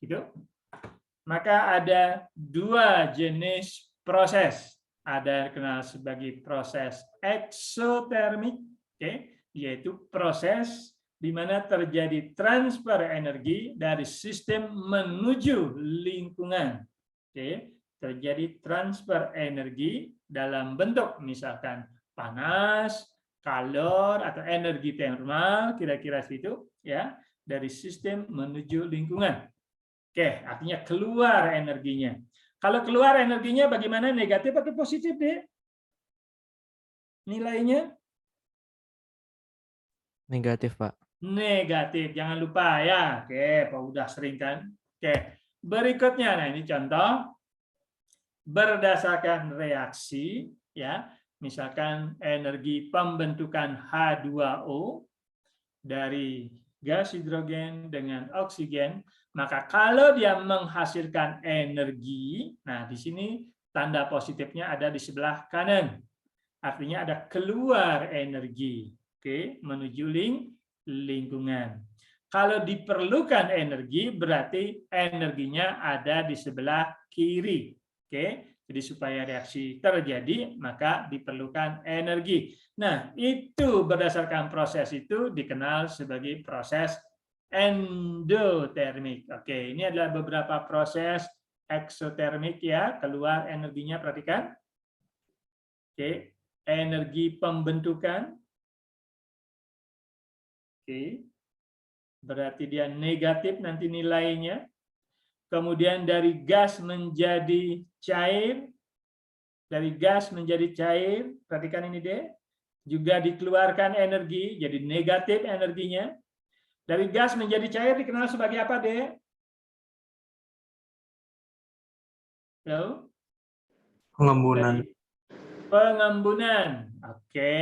gitu. Maka ada dua jenis proses. Ada yang dikenal sebagai proses eksotermik, oke, yaitu proses di mana terjadi transfer energi dari sistem menuju lingkungan. Oke, terjadi transfer energi dalam bentuk misalkan panas, kalor atau energi termal, kira-kira situ ya, dari sistem menuju lingkungan. Oke, artinya keluar energinya. Kalau keluar energinya bagaimana, negatif atau positif, Dek? Nilainya? Negatif Pak. Negatif, jangan lupa ya. Oke, Pak udah sering kan. Oke, berikutnya, nah ini contoh berdasarkan reaksi ya, misalkan energi pembentukan H2O dari gas hidrogen dengan oksigen, maka kalau dia menghasilkan energi, nah di sini tanda positifnya ada di sebelah kanan. Artinya ada keluar energi, oke, menuju lingkungan. Kalau diperlukan energi, berarti energinya ada di sebelah kiri. Oke, jadi supaya reaksi terjadi, maka diperlukan energi. Nah, itu berdasarkan proses itu dikenal sebagai proses endotermik. Oke, ini adalah beberapa proses eksotermik ya, keluar energinya, perhatikan. Oke, energi pembentukan. Oke, berarti dia negatif nanti nilainya. Kemudian dari gas menjadi cair, dari gas menjadi cair, perhatikan ini deh, juga dikeluarkan energi, jadi negatif energinya. Dari gas menjadi cair dikenal sebagai apa deh? Halo? Pengembunan. Pengembunan, oke.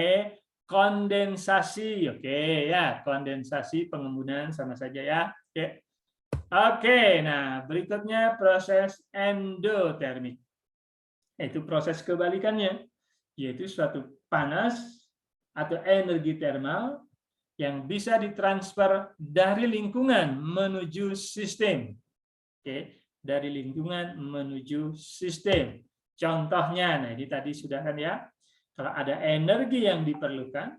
Kondensasi, oke ya, kondensasi, pengembunan sama saja ya. Oke. Oke, nah berikutnya proses endotermik. Itu proses kebalikannya, yaitu suatu panas atau energi termal yang bisa ditransfer dari lingkungan menuju sistem. Oke, dari lingkungan menuju sistem. Contohnya, nah ini tadi sudah kan ya, kalau ada energi yang diperlukan,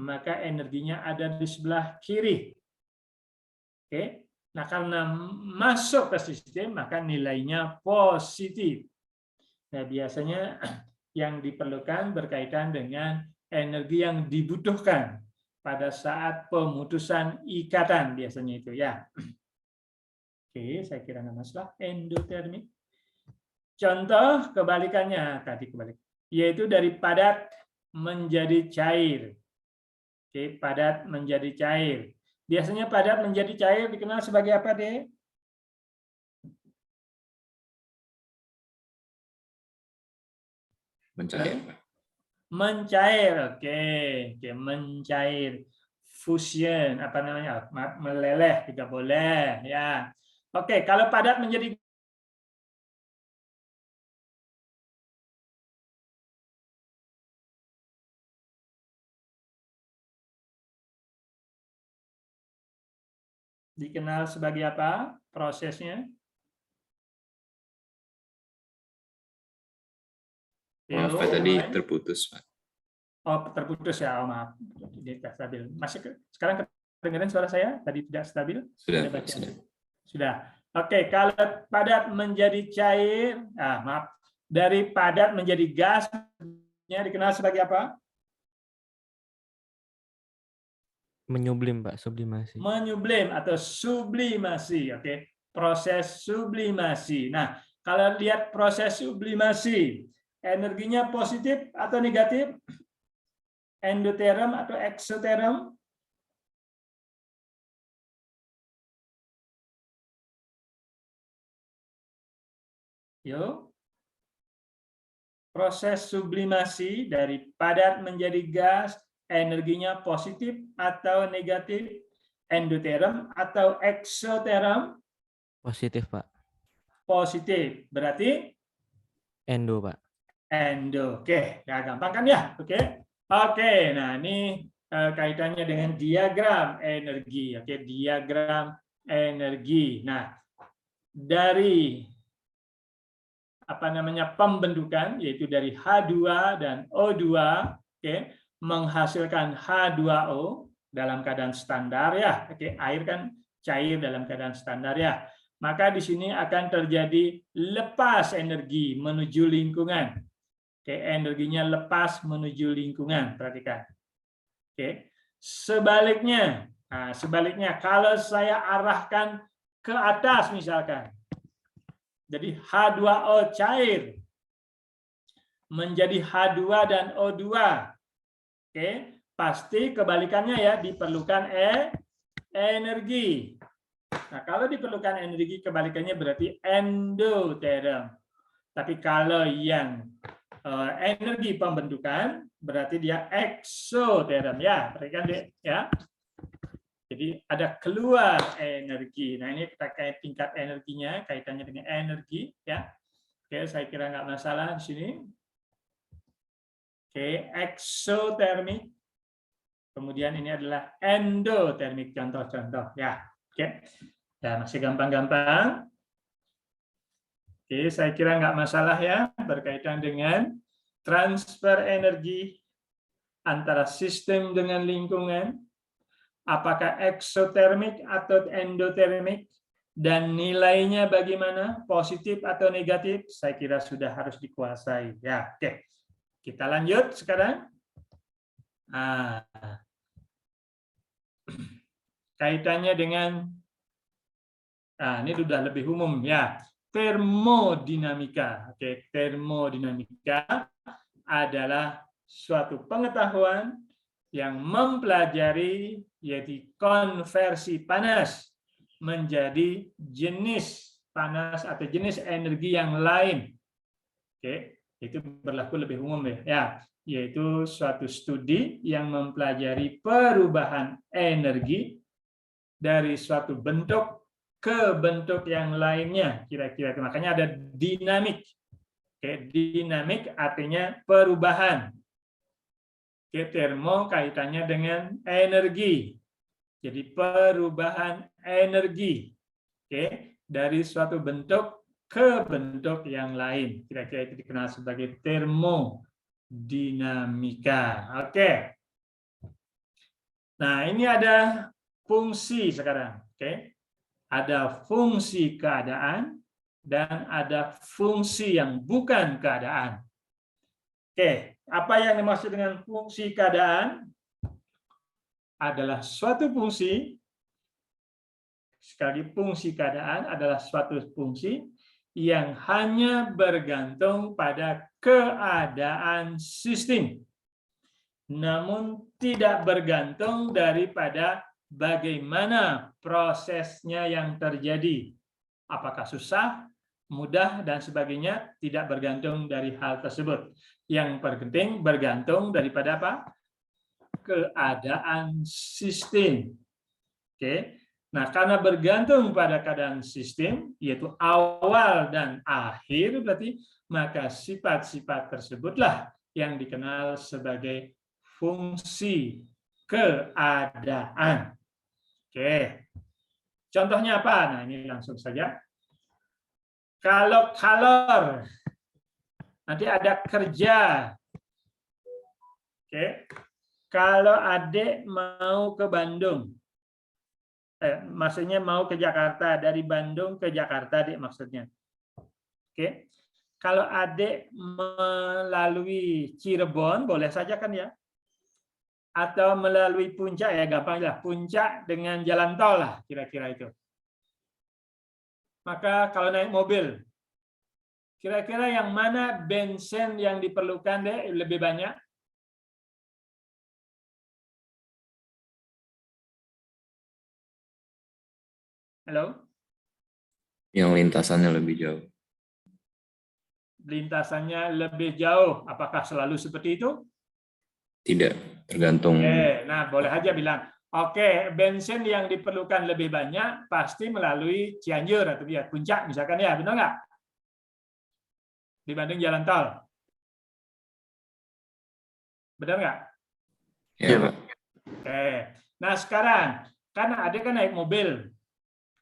maka energinya ada di sebelah kiri. Oke, nah karena masuk ke sistem, maka nilainya positif. Nah, biasanya yang diperlukan berkaitan dengan energi yang dibutuhkan pada saat pemutusan ikatan, biasanya itu ya. Oke, saya kira nggak masalah. Endotermik. Contoh kebalikannya tadi kebalik, yaitu dari padat menjadi cair. Oke, padat menjadi cair. Biasanya padat menjadi cair dikenal sebagai apa, deh? Mencair, Pak. Mencair, oke, mencair, fusion, apa namanya, meleleh juga boleh, ya. Oke, kalau padat menjadi dikenal sebagai apa prosesnya? Maaf, Pak, tadi terputus, Pak. Oh, terputus ya, oh, maaf. Tidak stabil. Masih sekarang kedengaran suara saya? Tadi tidak stabil? Sudah, Pak, sudah. Sudah. Oke, kalau padat menjadi cair, maaf, dari padat menjadi gasnya dikenal sebagai apa? Menyublim, Pak, sublimasi. Menyublim atau sublimasi, oke. Proses sublimasi. Nah, kalau lihat proses sublimasi, energinya positif atau negatif? Endoterm atau eksoterm? Yuk. Proses sublimasi dari padat menjadi gas, energinya positif atau negatif? Endoterm atau eksoterm? Positif, Pak. Positif. Berarti? Endo, Pak. Endo. Oke, ya gampang kan ya? Oke. Oke, nah ini kaitannya dengan diagram energi. Oke, diagram energi. Nah, dari apa namanya pembentukan, yaitu dari H2 dan O2, oke, menghasilkan H2O dalam keadaan standar ya. Oke, air kan cair dalam keadaan standar ya. Maka di sini akan terjadi lepas energi menuju lingkungan. Oke, energinya lepas menuju lingkungan, perhatikan. Oke, sebaliknya, nah, sebaliknya kalau saya arahkan ke atas misalkan, jadi H2O cair menjadi H2 dan O2, oke, pasti kebalikannya ya, diperlukan energi. Nah, kalau diperlukan energi, kebalikannya berarti endoterm. Tapi kalau yang energi pembentukan berarti dia eksoterm ya, perhatikan deh ya. Jadi ada keluar energi. Nah, ini terkait tingkat energinya, kaitannya dengan energi ya. Oke, saya kira nggak masalah di sini. Oke, eksotermik. Kemudian ini adalah endotermik, contoh-contoh ya. Oke, ya masih gampang-gampang. Oke, saya kira nggak masalah ya berkaitan dengan transfer energi antara sistem dengan lingkungan, apakah eksotermik atau endotermik, dan nilainya bagaimana, positif atau negatif, saya kira sudah harus dikuasai. Ya, oke. Kita lanjut sekarang. Kaitannya dengan, ini sudah lebih umum ya. Termodinamika. Oke, termodinamika adalah suatu pengetahuan yang mempelajari yaitu konversi panas menjadi jenis panas atau jenis energi yang lain. Oke, itu berlaku lebih umum ya, yaitu suatu studi yang mempelajari perubahan energi dari suatu bentuk ke bentuk yang lainnya, kira-kira. Makanya ada dinamik. Oke, dinamik artinya perubahan. Oke, termo kaitannya dengan energi. Jadi perubahan energi. Oke, dari suatu bentuk ke bentuk yang lain. Kira-kira itu dikenal sebagai termodinamika. Oke. Nah, ini ada fungsi sekarang. Oke. Ada fungsi keadaan dan ada fungsi yang bukan keadaan. Oke, apa yang dimaksud dengan fungsi keadaan? Adalah suatu fungsi, sekali fungsi keadaan adalah suatu fungsi yang hanya bergantung pada keadaan sistem, namun tidak bergantung daripada bagaimana prosesnya yang terjadi. Apakah susah, mudah, dan sebagainya, tidak bergantung dari hal tersebut. Yang penting bergantung daripada apa? Keadaan sistem. Oke. Nah, karena bergantung pada keadaan sistem, yaitu awal dan akhir, berarti maka sifat-sifat tersebutlah yang dikenal sebagai fungsi keadaan. Oke. Contohnya apa? Nah, ini langsung saja. Kalau kalor, nanti ada kerja. Oke. Kalau adik mau ke Bandung, maksudnya mau ke Jakarta, dari Bandung ke Jakarta, adik maksudnya. Oke. Kalau adik melalui Cirebon, boleh saja kan ya? Atau melalui Puncak, ya gampang lah. Puncak dengan jalan tol lah, kira-kira itu. Maka kalau naik mobil, kira-kira yang mana bensin yang diperlukan deh lebih banyak? Halo? Yang lintasannya lebih jauh. Lintasannya lebih jauh. Apakah selalu seperti itu? Tidak, tergantung. Oke, nah boleh aja bilang, oke, bensin yang diperlukan lebih banyak pasti melalui Cianjur atau via Puncak misalkan ya, benar nggak? Dibanding jalan tol. Benar nggak? Ya, Pak. Oke. Nah sekarang, karena ada kan naik mobil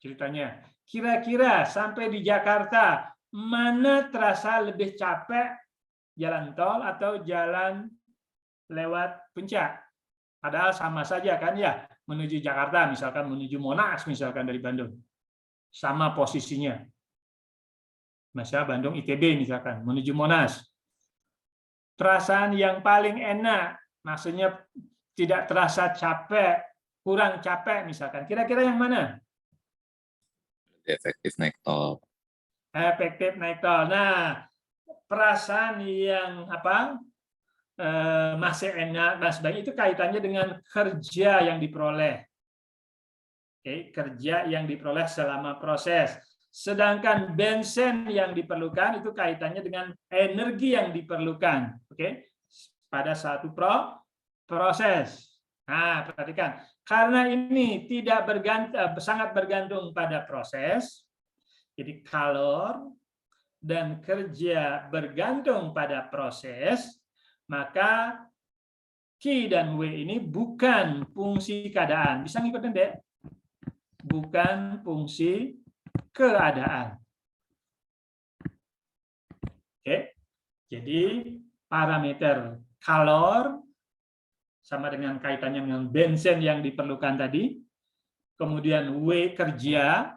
ceritanya. Kira-kira sampai di Jakarta, mana terasa lebih capek, jalan tol atau jalan lewat Puncak? Padahal sama saja kan ya, menuju Jakarta, misalkan menuju Monas, misalkan dari Bandung. Sama posisinya. Misalnya Bandung ITB misalkan, menuju Monas. Perasaan yang paling enak, maksudnya tidak terasa capek, kurang capek misalkan. Kira-kira yang mana? Efektif naik tol. Efektif naik tol. Nah, perasaan yang apa? Masih enak dan sebagainya itu kaitannya dengan kerja yang diperoleh. Oke, kerja yang diperoleh selama proses. Sedangkan bensin yang diperlukan itu kaitannya dengan energi yang diperlukan. Oke, pada satu proses. Nah, perhatikan. Karena ini tidak sangat bergantung pada proses, jadi kalor dan kerja bergantung pada proses, maka Q dan W ini bukan fungsi keadaan. Bisa ngikutin, Dek? Bukan fungsi keadaan. Oke. Jadi parameter kalor sama dengan kaitannya dengan bensin yang diperlukan tadi. Kemudian W kerja,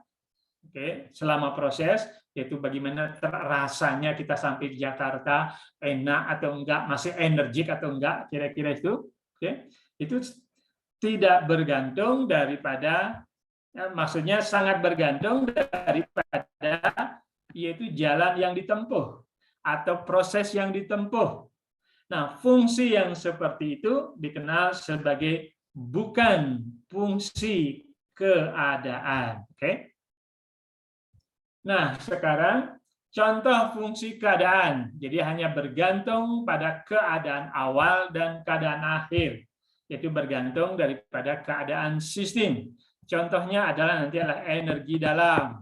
oke, selama proses, yaitu bagaimana rasanya kita sampai di Jakarta, enak atau enggak, masih energik atau enggak, kira-kira itu. Oke. Itu tidak bergantung daripada, maksudnya sangat bergantung daripada yaitu jalan yang ditempuh atau proses yang ditempuh. Nah, fungsi yang seperti itu dikenal sebagai bukan fungsi keadaan. Oke. Nah, sekarang contoh fungsi keadaan. Jadi hanya bergantung pada keadaan awal dan keadaan akhir. Yaitu bergantung daripada keadaan sistem. Contohnya adalah nanti adalah energi dalam.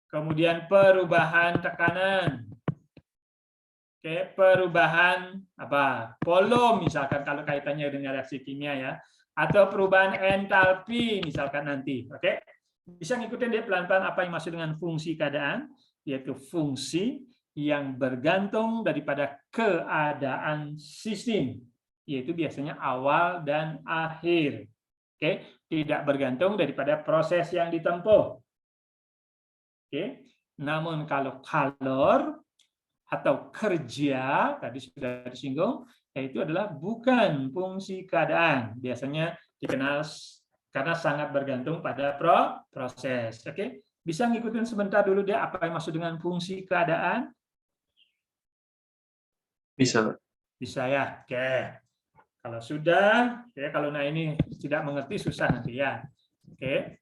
Kemudian perubahan tekanan. Oke, perubahan apa? Volume misalkan kalau kaitannya dengan reaksi kimia ya. Atau perubahan entalpi misalkan nanti. Oke. Bisa ngikutin dia pelan-pelan apa yang maksud dengan fungsi keadaan, yaitu fungsi yang bergantung daripada keadaan sistem, yaitu biasanya awal dan akhir. Oke, tidak bergantung daripada proses yang ditempuh. Oke, namun kalau kalor atau kerja tadi sudah disinggung, yaitu adalah bukan fungsi keadaan. Biasanya dikenal karena sangat bergantung pada proses. Oke, bisa ngikutin sebentar dulu deh apa yang maksud dengan fungsi keadaan? Bisa, Pak. Bisa ya. Oke. Kalau sudah, oke, kalau nah ini tidak mengerti susah nanti ya. Oke.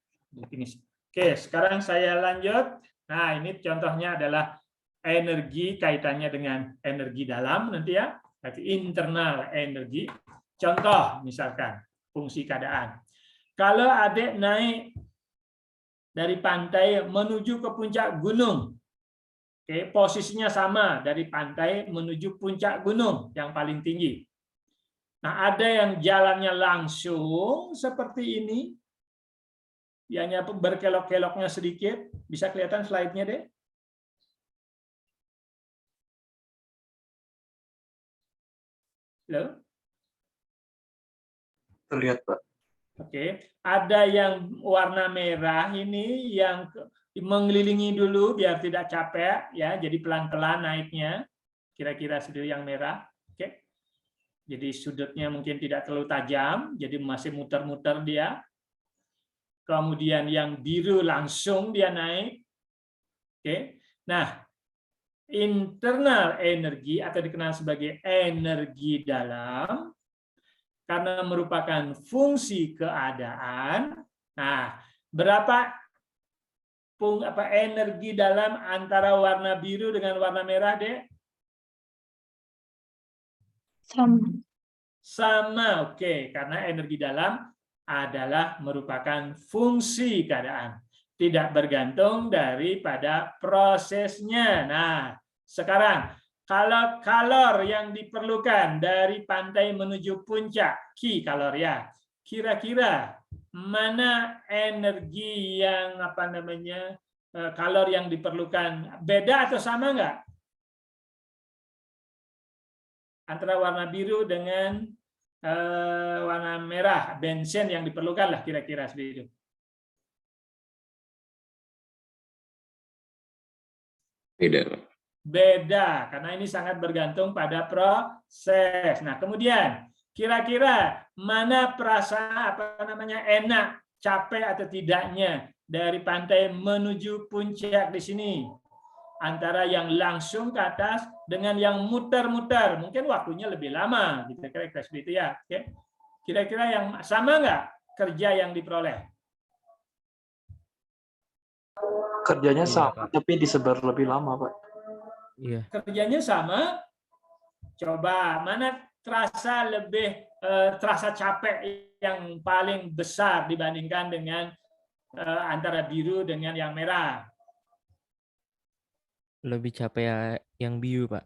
Oke, sekarang saya lanjut. Nah, ini contohnya adalah energi kaitannya dengan energi dalam nanti ya, berarti internal energi. Contoh misalkan fungsi keadaan. Kalau adik naik dari pantai menuju ke puncak gunung, oke, posisinya sama dari pantai menuju puncak gunung yang paling tinggi. Nah, ada yang jalannya langsung seperti ini, hanya berkelok-keloknya sedikit. Bisa kelihatan slide-nya deh. Halo? Terlihat, Pak. Oke, ada yang warna merah ini yang mengelilingi dulu biar tidak capek ya, jadi pelan-pelan naiknya. Kira-kira sudut yang merah. Oke. Jadi sudutnya mungkin tidak terlalu tajam, jadi masih muter-muter dia. Kemudian yang biru langsung dia naik. Oke. Nah, internal energi atau dikenal sebagai energi dalam karena merupakan fungsi keadaan. Nah, berapa energi dalam antara warna biru dengan warna merah, Dek? Sama, oke. Karena energi dalam adalah merupakan fungsi keadaan. Tidak bergantung daripada prosesnya. Nah, sekarang kalau kalor yang diperlukan dari pantai menuju puncak, kalor ya, kira-kira mana energi yang kalor yang diperlukan beda atau sama nggak? Antara warna biru dengan warna merah, bensin yang diperlukan lah kira-kira seperti itu. Beda, Pak. Beda, karena ini sangat bergantung pada proses. Nah, kemudian kira-kira mana perasaan enak, capek atau tidaknya dari pantai menuju puncak di sini? Antara yang langsung ke atas dengan yang muter-muter, mungkin waktunya lebih lama, kira-kira seperti itu ya. Kira-kira yang sama nggak kerja yang diperoleh? Kerjanya sama, tapi disebar lebih lama, Pak. Iya. Kerjanya sama. Coba mana terasa capek yang paling besar dibandingkan dengan antara biru dengan yang merah? Lebih capek yang biru, Pak.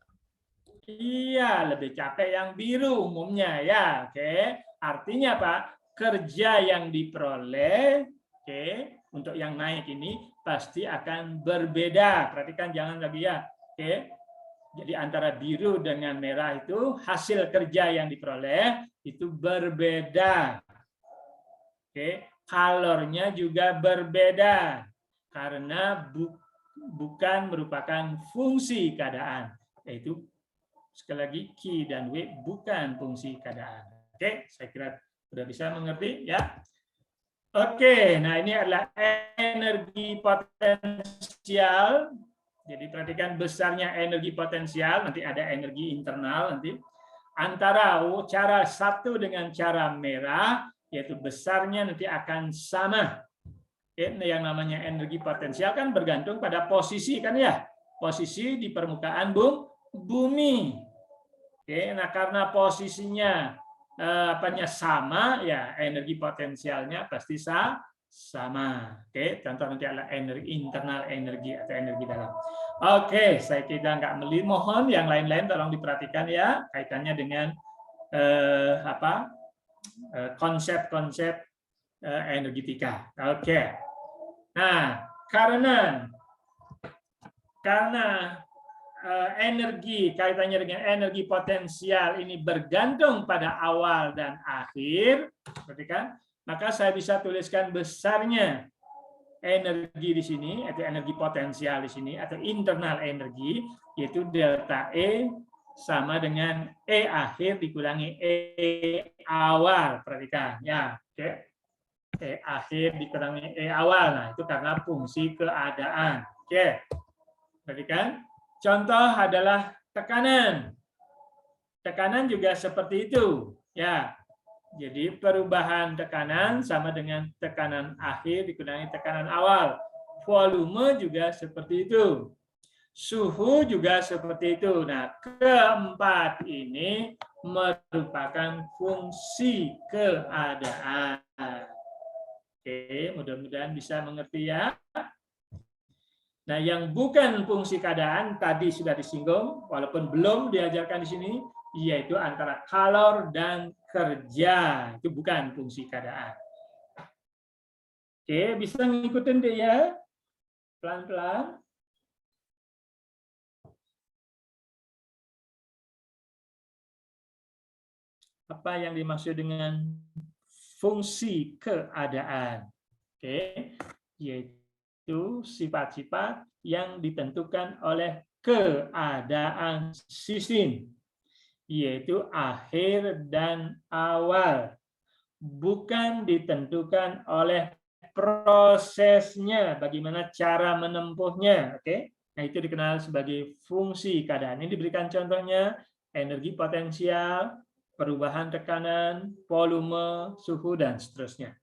Iya, lebih capek yang biru umumnya ya. Oke, artinya Pak, kerja yang diperoleh, oke, untuk yang naik ini pasti akan berbeda. Perhatikan jangan lagi ya. Oke. Jadi antara biru dengan merah itu hasil kerja yang diperoleh itu berbeda. Oke, kalornya juga berbeda karena bukan merupakan fungsi keadaan, yaitu sekali lagi Q dan W bukan fungsi keadaan. Oke, saya kira sudah bisa mengerti ya. Oke, nah ini adalah energi potensial. Jadi perhatikan besarnya energi potensial, nanti ada energi internal nanti. Antara cara satu dengan cara merah, yaitu besarnya nanti akan sama. Yang namanya energi potensial kan bergantung pada posisi kan ya. Posisi di permukaan bumi. Oke, nah karena posisinya apanya sama, ya energi potensialnya pasti sama. Oke, contoh nanti adalah energi internal energi atau energi dalam. Oke, saya kira nggak mohon yang lain-lain tolong diperhatikan ya kaitannya dengan konsep-konsep energetika. Oke. Nah, karena energi kaitannya dengan energi potensial ini bergantung pada awal dan akhir, seperti kan? Maka saya bisa tuliskan besarnya energi di sini, atau energi potensial di sini, atau internal energi, yaitu delta E sama dengan E akhir dikurangi E awal. Perhatikan, ya, oke. E akhir dikurangi E awal. Nah, itu karena fungsi keadaan. Oke. Perhatikan. Contoh adalah tekanan. Tekanan juga seperti itu, ya. Jadi perubahan tekanan sama dengan tekanan akhir dikurangi tekanan awal. Volume juga seperti itu. Suhu juga seperti itu. Nah, keempat ini merupakan fungsi keadaan. Oke, mudah-mudahan bisa mengerti ya. Nah, yang bukan fungsi keadaan tadi sudah disinggung, walaupun belum diajarkan di sini, yaitu antara kalor dan kerja. Itu bukan fungsi keadaan. Oke, bisa ngikutin deh ya. Pelan-pelan. Apa yang dimaksud dengan fungsi keadaan? Oke, yaitu sifat-sifat yang ditentukan oleh keadaan sistem, yaitu akhir dan awal, bukan ditentukan oleh prosesnya, bagaimana cara menempuhnya. Oke, nah itu dikenal sebagai fungsi keadaan. Ini diberikan contohnya energi potensial, perubahan tekanan, volume, suhu, dan seterusnya.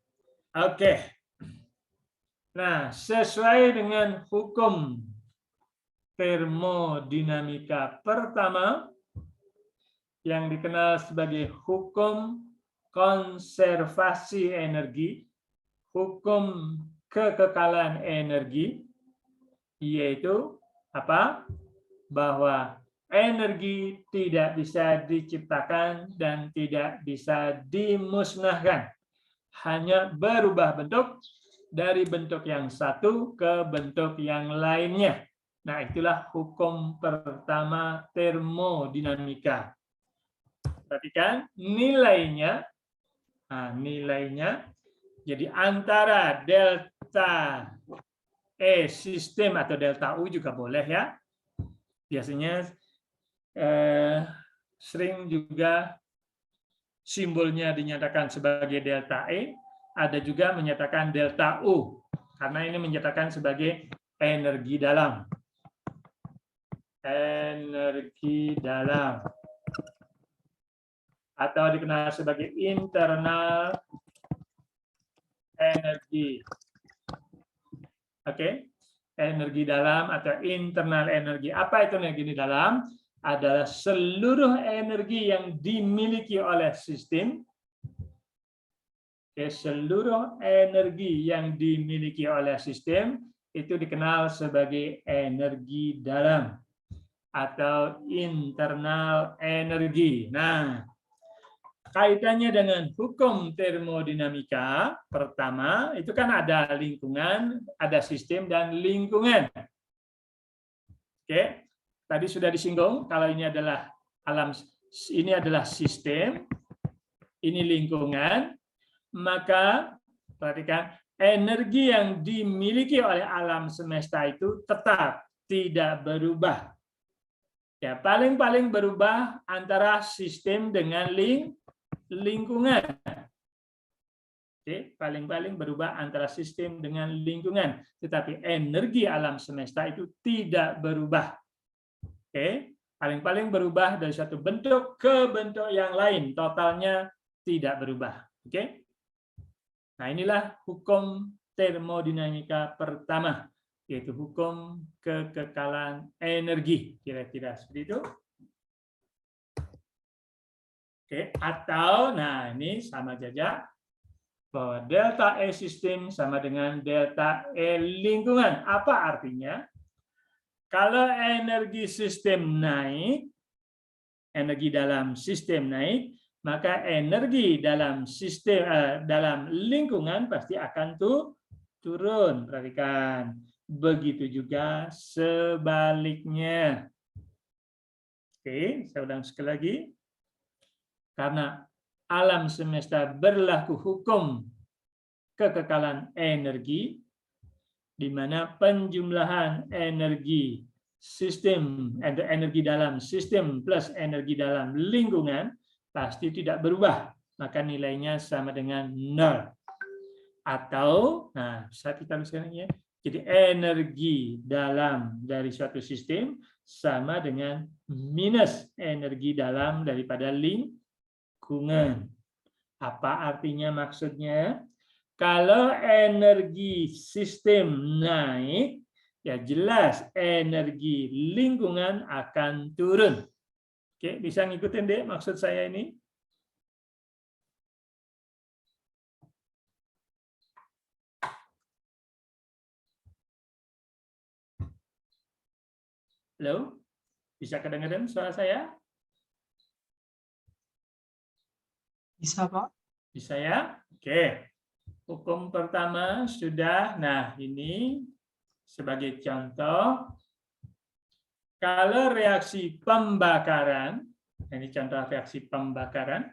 Oke, nah sesuai dengan hukum termodinamika pertama yang dikenal sebagai hukum konservasi energi, hukum kekekalan energi, yaitu apa? Bahwa energi tidak bisa diciptakan dan tidak bisa dimusnahkan, hanya berubah bentuk dari bentuk yang satu ke bentuk yang lainnya. Nah, itulah hukum pertama termodinamika. Perhatikan nilainya. Nah, nilainya jadi antara delta E sistem atau delta U juga boleh ya. Biasanya sering juga simbolnya dinyatakan sebagai delta E, ada juga menyatakan delta U, karena ini menyatakan sebagai energi dalam. Energi dalam. Atau dikenal sebagai internal energi. Oke, energi dalam atau internal energi. Apa itu energi dalam? Adalah seluruh energi yang dimiliki oleh sistem. Oke, seluruh energi yang dimiliki oleh sistem itu dikenal sebagai energi dalam atau internal energi. Nah, kaitannya dengan hukum termodinamika pertama itu kan ada lingkungan, ada sistem dan lingkungan. Oke, tadi sudah disinggung kalau ini adalah alam, ini adalah sistem, ini lingkungan, maka perhatikan energi yang dimiliki oleh alam semesta itu tetap tidak berubah. Ya, paling-paling berubah antara sistem dengan lingkungan. Oke, paling-paling berubah antara sistem dengan lingkungan, tetapi energi alam semesta itu tidak berubah. Oke, paling-paling berubah dari satu bentuk ke bentuk yang lain, totalnya tidak berubah. Oke. Nah, inilah hukum termodinamika pertama, yaitu hukum kekekalan energi. Kira-kira seperti itu. Oke, atau nah ini sama saja bahwa delta E sistem sama dengan delta E lingkungan. Apa artinya? Kalau energi sistem naik, energi dalam sistem naik, maka energi dalam sistem dalam lingkungan pasti akan turun. Perhatikan. Begitu juga sebaliknya. Oke, saya ulang sekali lagi. Karena alam semesta berlaku hukum kekekalan energi, di mana penjumlahan energi sistem, energi dalam sistem plus energi dalam lingkungan pasti tidak berubah, maka nilainya sama dengan 0. Atau, nah, bisa kita tuliskan ya. Jadi energi dalam dari suatu sistem sama dengan minus energi dalam daripada lingkungan. Apa artinya maksudnya? Kalau energi sistem naik, ya jelas energi lingkungan akan turun. Oke, bisa ngikutin deh maksud saya ini? Halo? Bisa kedengaran suara saya? Bisa, Pak. Bisa ya? Oke. Hukum pertama sudah. Nah, ini sebagai contoh. Kalau reaksi pembakaran, ini contoh reaksi pembakaran,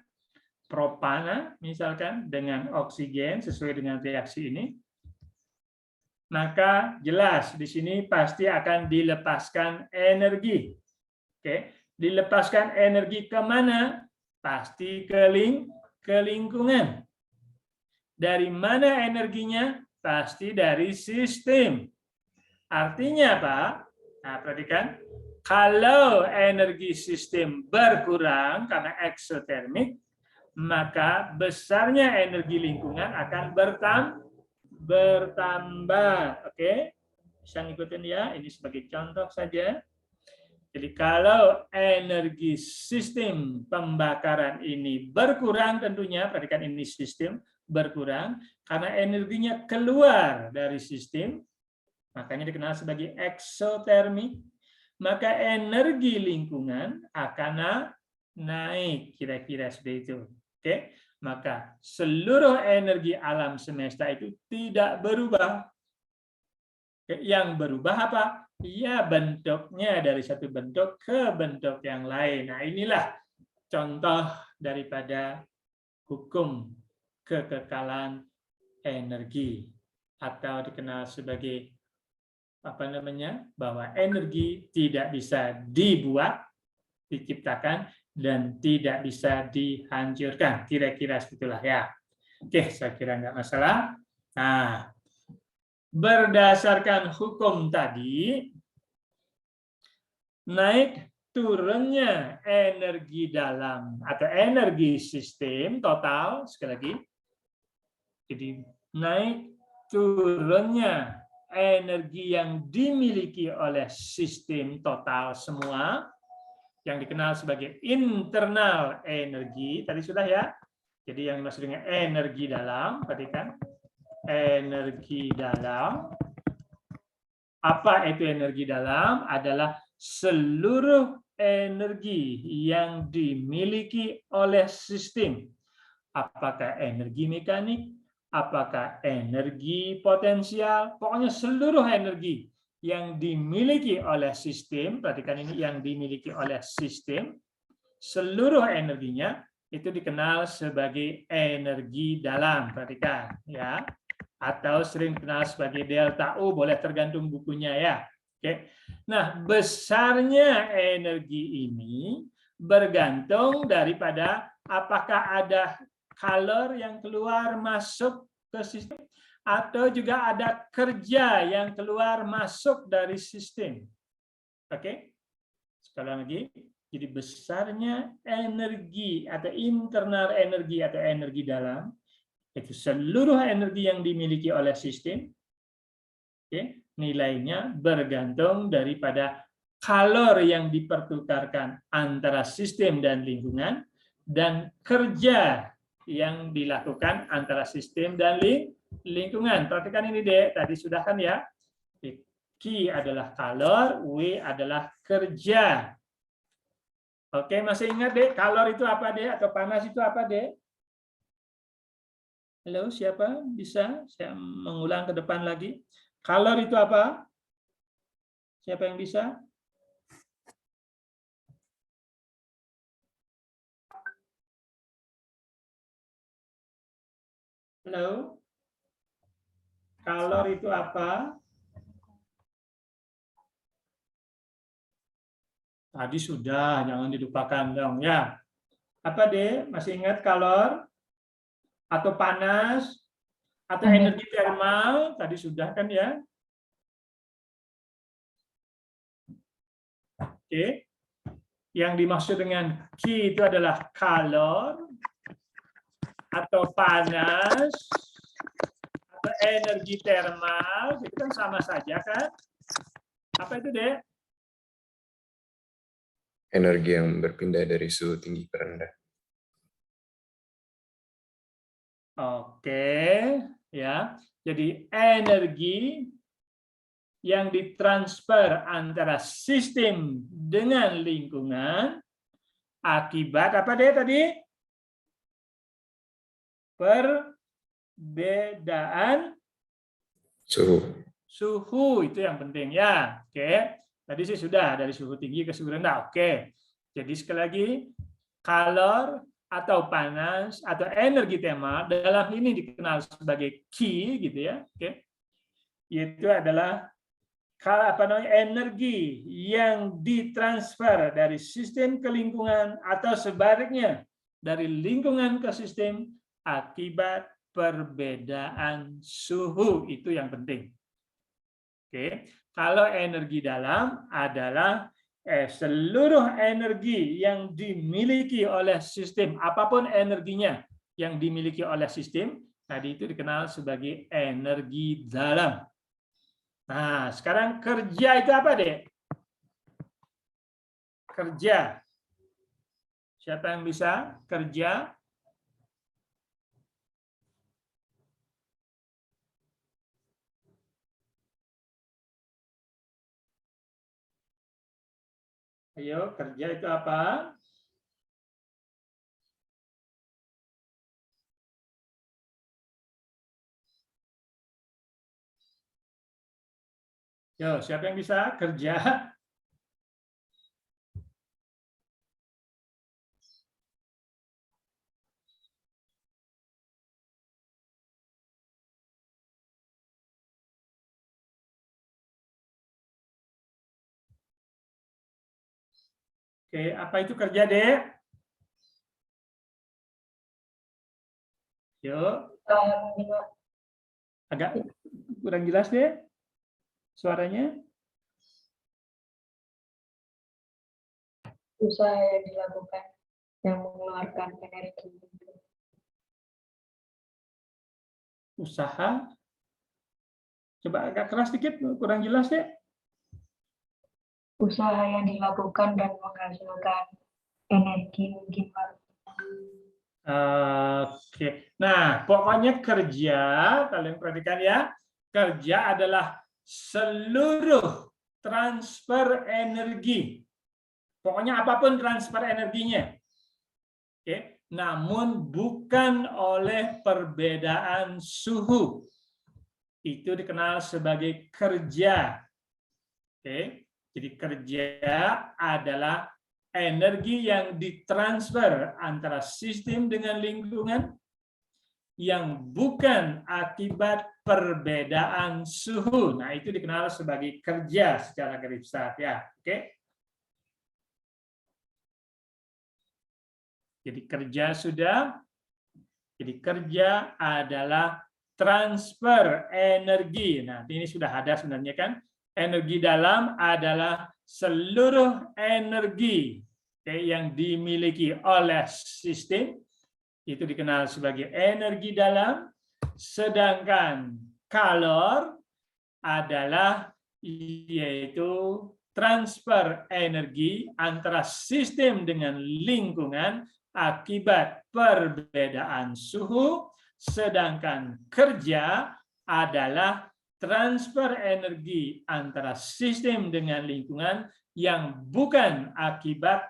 propana misalkan dengan oksigen sesuai dengan reaksi ini, maka jelas di sini pasti akan dilepaskan energi. Oke, dilepaskan energi kemana? Pasti ke lingkungan. Dari mana energinya? Pasti dari sistem. Artinya apa? Nah, perhatikan. Kalau energi sistem berkurang karena eksotermik, maka besarnya energi lingkungan akan bertambah. Oke? Bisa ngikutin ya? Ini sebagai contoh saja. Jadi kalau energi sistem pembakaran ini berkurang tentunya, perhatikan ini sistem berkurang, karena energinya keluar dari sistem, makanya dikenal sebagai eksotermik, maka energi lingkungan akan naik, kira-kira seperti itu. Oke, maka seluruh energi alam semesta itu tidak berubah. Yang berubah apa? Ya bentuknya dari satu bentuk ke bentuk yang lain. Nah inilah contoh daripada hukum kekekalan energi atau dikenal sebagai apa namanya, bahwa energi tidak bisa dibuat, diciptakan, dan tidak bisa dihancurkan. Kira-kira segitulah ya. Oke, saya kira nggak masalah. Nah, berdasarkan hukum tadi, naik turunnya energi dalam atau energi sistem total, sekali lagi, jadi naik turunnya energi yang dimiliki oleh sistem total semua, yang dikenal sebagai internal energi, tadi sudah ya. Jadi yang dimaksud dengan energi dalam, perhatikan, energi dalam. Apa itu energi dalam? Adalah seluruh energi yang dimiliki oleh sistem. Apakah energi mekanik, apakah energi potensial, pokoknya seluruh energi yang dimiliki oleh sistem, perhatikan ini yang dimiliki oleh sistem, seluruh energinya itu dikenal sebagai energi dalam, perhatikan ya. Atau sering dikenal sebagai delta U, boleh tergantung bukunya ya. Oke. Nah, besarnya energi ini bergantung daripada apakah ada kalor yang keluar masuk ke sistem atau juga ada kerja yang keluar masuk dari sistem. Oke. Sekali lagi, jadi besarnya energi atau internal energi atau energi dalam itu seluruh energi yang dimiliki oleh sistem. Oke, nilainya bergantung daripada kalor yang dipertukarkan antara sistem dan lingkungan dan kerja yang dilakukan antara sistem dan lingkungan. Perhatikan ini, Dek. Tadi sudah kan ya. Q adalah kalor, W adalah kerja. Oke, masih ingat, Dek? Kalor itu apa, Dek? Atau panas itu apa, Dek? Halo, siapa? Bisa? Saya mengulang ke depan lagi. Kalor itu apa? Siapa yang bisa? Halo? Kalor itu apa? Tadi sudah, jangan dilupakan dong ya. Apa deh? Masih ingat kalor? Atau panas? Atau energi termal? Tadi sudah kan ya? Oke. Yang dimaksud dengan Q itu adalah kalor, atau panas, atau energi termal, itu kan sama saja kan? Apa itu, Dek? Energi yang berpindah dari suhu tinggi ke rendah. Oke, ya. Jadi energi yang ditransfer antara sistem dengan lingkungan akibat apa deh tadi? Perbedaan suhu itu yang penting ya. Oke. Tadi sih sudah dari suhu tinggi ke suhu rendah. Oke. Jadi sekali lagi kalor atau panas atau energi termal dalam ini dikenal sebagai Q gitu ya. Oke. Itu adalah energi yang ditransfer dari sistem ke lingkungan atau sebaliknya dari lingkungan ke sistem akibat perbedaan suhu. Itu yang penting. Oke, kalau energi dalam adalah seluruh energi yang dimiliki oleh sistem, apapun energinya yang dimiliki oleh sistem, tadi itu dikenal sebagai energi dalam. Nah, sekarang kerja itu apa, Dek? Kerja. Siapa yang bisa? Kerja. Ayo, kerja itu apa? Yo, siapa yang bisa kerja? Oke, apa itu kerja, Dek? Yuk. Agak kurang jelas, Dek. Suaranya. Usaha yang dilakukan yang mengeluarkan energi. Usaha. Coba agak keras dikit, kurang jelas, Dek. Usaha yang dilakukan dan menghasilkan energi mungkin. Oke. Nah, pokoknya kerja, kalian perhatikan ya. Kerja adalah seluruh transfer energi. Pokoknya apapun transfer energinya. Oke. Namun bukan oleh perbedaan suhu. Itu dikenal sebagai kerja. Oke. Jadi kerja adalah energi yang ditransfer antara sistem dengan lingkungan yang bukan akibat perbedaan suhu. Nah, itu dikenal sebagai kerja secara garis besar ya. Oke. Jadi kerja sudah. Jadi kerja adalah transfer energi. Nah, ini sudah ada sebenarnya kan. Energi dalam adalah seluruh energi yang dimiliki oleh sistem, itu dikenal sebagai energi dalam, sedangkan kalor adalah yaitu transfer energi antara sistem dengan lingkungan akibat perbedaan suhu, sedangkan kerja adalah transfer energi antara sistem dengan lingkungan yang bukan akibat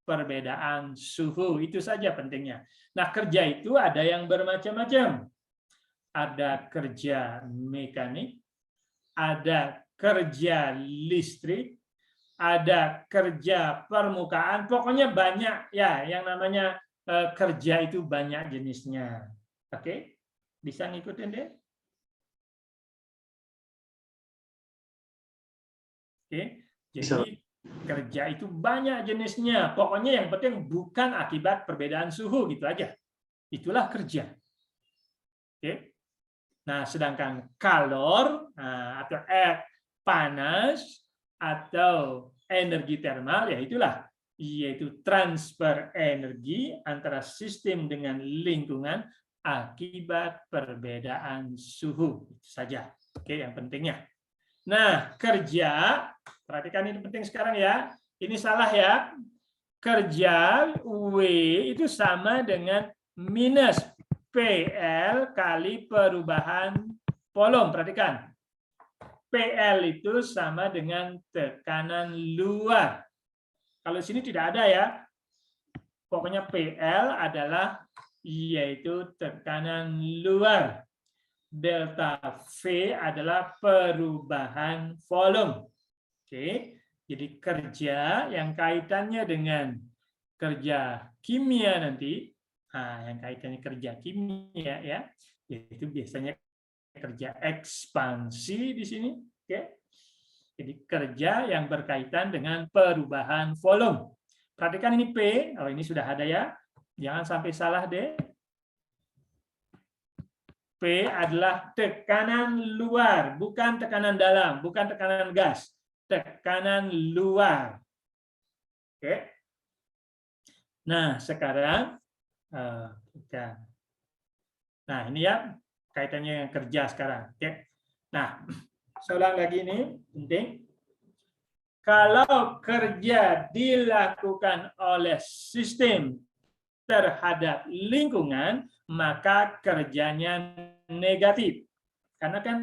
perbedaan suhu. Itu saja pentingnya. Nah, kerja itu ada yang bermacam-macam. Ada kerja mekanik, ada kerja listrik, ada kerja permukaan, pokoknya banyak ya yang namanya kerja itu banyak jenisnya. Oke, bisa ngikutin deh. Oke, jadi kerja itu banyak jenisnya. Pokoknya yang penting bukan akibat perbedaan suhu gitu aja. Itulah kerja. Oke. Nah, sedangkan kalor atau panas atau energi termal ya itulah, yaitu transfer energi antara sistem dengan lingkungan akibat perbedaan suhu. Itu saja. Oke, yang pentingnya. Nah, kerja, perhatikan ini penting sekarang ya. Ini salah ya. Kerja W itu sama dengan minus PL kali perubahan volume. Perhatikan. PL itu sama dengan tekanan luar. Kalau di sini tidak ada ya. Pokoknya PL adalah yaitu tekanan luar. Delta V adalah perubahan volume. Oke. Jadi kerja yang kaitannya dengan kerja kimia nanti, yang kaitannya kerja kimia ya, yaitu biasanya kerja ekspansi di sini. Oke. Jadi kerja yang berkaitan dengan perubahan volume. Perhatikan ini P, oh ini sudah ada ya. Jangan sampai salah deh. P adalah tekanan luar, bukan tekanan dalam, bukan tekanan gas. Tekanan luar. Oke. Nah, sekarang nah ini ya kaitannya yang kerja sekarang. Oke. Nah, saya ulang lagi ini penting. Kalau kerja dilakukan oleh sistem terhadap lingkungan, maka kerjanya negatif. Karena kan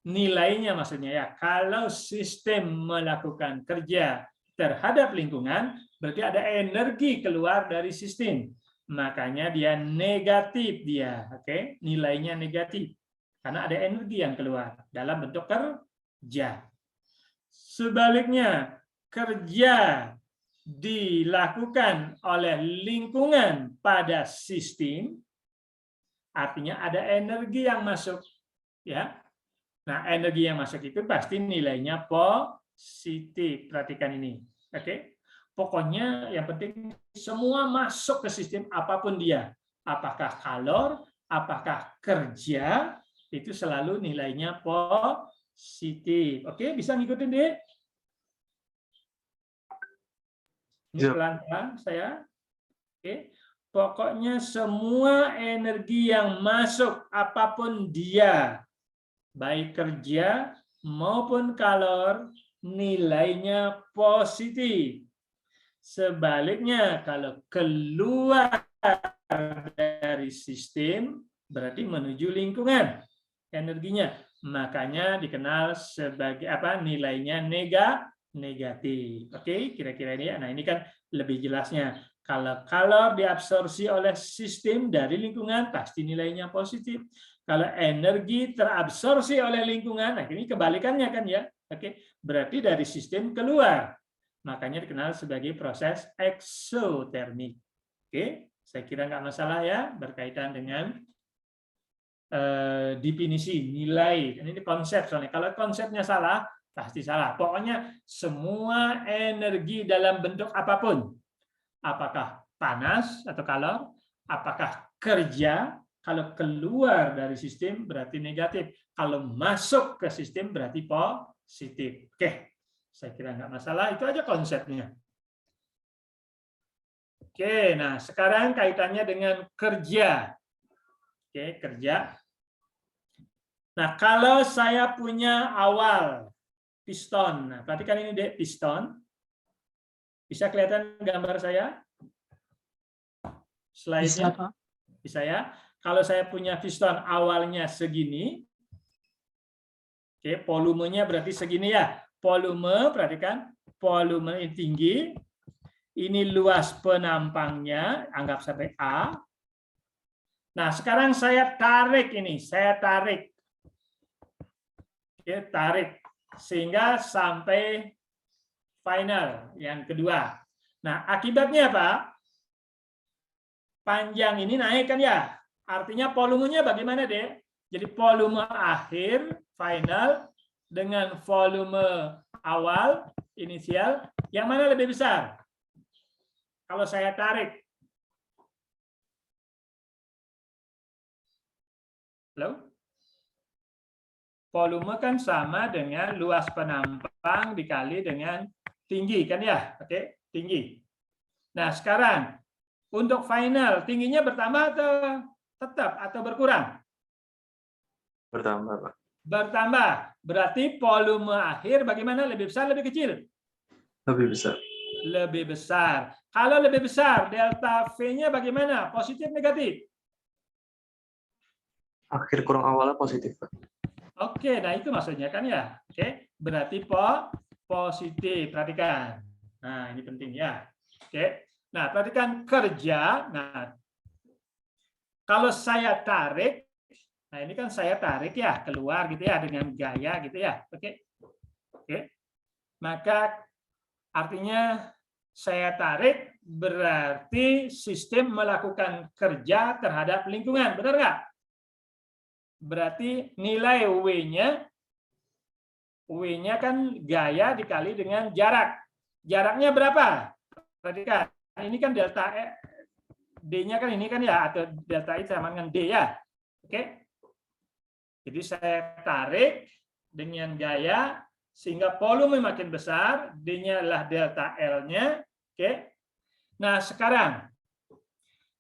nilainya maksudnya ya, kalau sistem melakukan kerja terhadap lingkungan, berarti ada energi keluar dari sistem. Makanya dia negatif dia, oke? Nilainya negatif. Karena ada energi yang keluar dalam bentuk kerja. Sebaliknya, kerja dilakukan oleh lingkungan pada sistem, artinya ada energi yang masuk, ya. Nah, energi yang masuk itu pasti nilainya positif. Perhatikan ini, oke? Pokoknya yang penting semua masuk ke sistem apapun dia, apakah kalor, apakah kerja, itu selalu nilainya positif. Oke, bisa ngikutin deh? Ini pelan-pelan saya. Oke. Pokoknya semua energi yang masuk apapun dia, baik kerja maupun kalor, nilainya positif. Sebaliknya, kalau keluar dari sistem, berarti menuju lingkungan energinya. Makanya dikenal sebagai apa? Nilainya negatif. Oke, kira-kira ini. Nah, ini kan lebih jelasnya. Kalau kalor diabsorpsi oleh sistem dari lingkungan, pasti nilainya positif. Kalau energi terabsorpsi oleh lingkungan, nah ini kebalikannya kan ya. Oke, berarti dari sistem keluar. Makanya dikenal sebagai proses eksotermik. Oke, saya kira nggak masalah ya berkaitan dengan definisi nilai. Ini konsep soalnya. Kalau konsepnya salah, pasti salah. Pokoknya semua energi dalam bentuk apapun, apakah panas atau kalor, apakah kerja, kalau keluar dari sistem berarti negatif. Kalau masuk ke sistem berarti positif. Oke, saya kira nggak masalah. Itu aja konsepnya. Oke, nah sekarang kaitannya dengan kerja. Oke, kerja. Nah, kalau saya punya awal piston. Nah, perhatikan ini deh, piston. Bisa kelihatan gambar saya? Slide-nya Pak. bisa ya. Kalau saya punya piston awalnya segini, oke, volumenya berarti segini ya. Volume, perhatikan, volume ini tinggi. Ini luas penampangnya, anggap sampai A. Nah, sekarang saya tarik ini, saya tarik. Oke, tarik sehingga sampai final yang kedua. Nah, akibatnya apa? Panjang ini naik kan ya? Artinya volumenya bagaimana, Dek? Jadi volume akhir final dengan volume awal inisial, yang mana lebih besar? Kalau saya tarik. Halo? Volume kan sama dengan luas penampang dikali dengan tinggi kan ya? Oke, tinggi. Nah, sekarang untuk final tingginya bertambah atau tetap atau berkurang? Bertambah, Pak. Bertambah. Berarti volume akhir bagaimana? Lebih besar, lebih kecil? Lebih besar. Lebih besar. Kalau lebih besar, delta V-nya bagaimana? Positif, negatif? Akhir kurang awalnya positif, Pak. Oke, nah itu maksudnya kan ya. Oke, berarti positif. Perhatikan. Nah, ini penting ya. Oke. Nah, perhatikan kerja. Nah, kalau saya tarik, nah ini kan saya tarik ya, keluar gitu ya dengan gaya gitu ya. Oke. Oke. Maka artinya saya tarik berarti sistem melakukan kerja terhadap lingkungan. Benar nggak? Berarti nilai W-nya kan gaya dikali dengan jarak. Jaraknya berapa? Perhatikan, ini kan delta E, D-nya kan ini kan ya, atau delta I sama dengan D ya. Oke. Jadi saya tarik dengan gaya sehingga volume makin besar, D-nya adalah delta L-nya. Oke. Nah, sekarang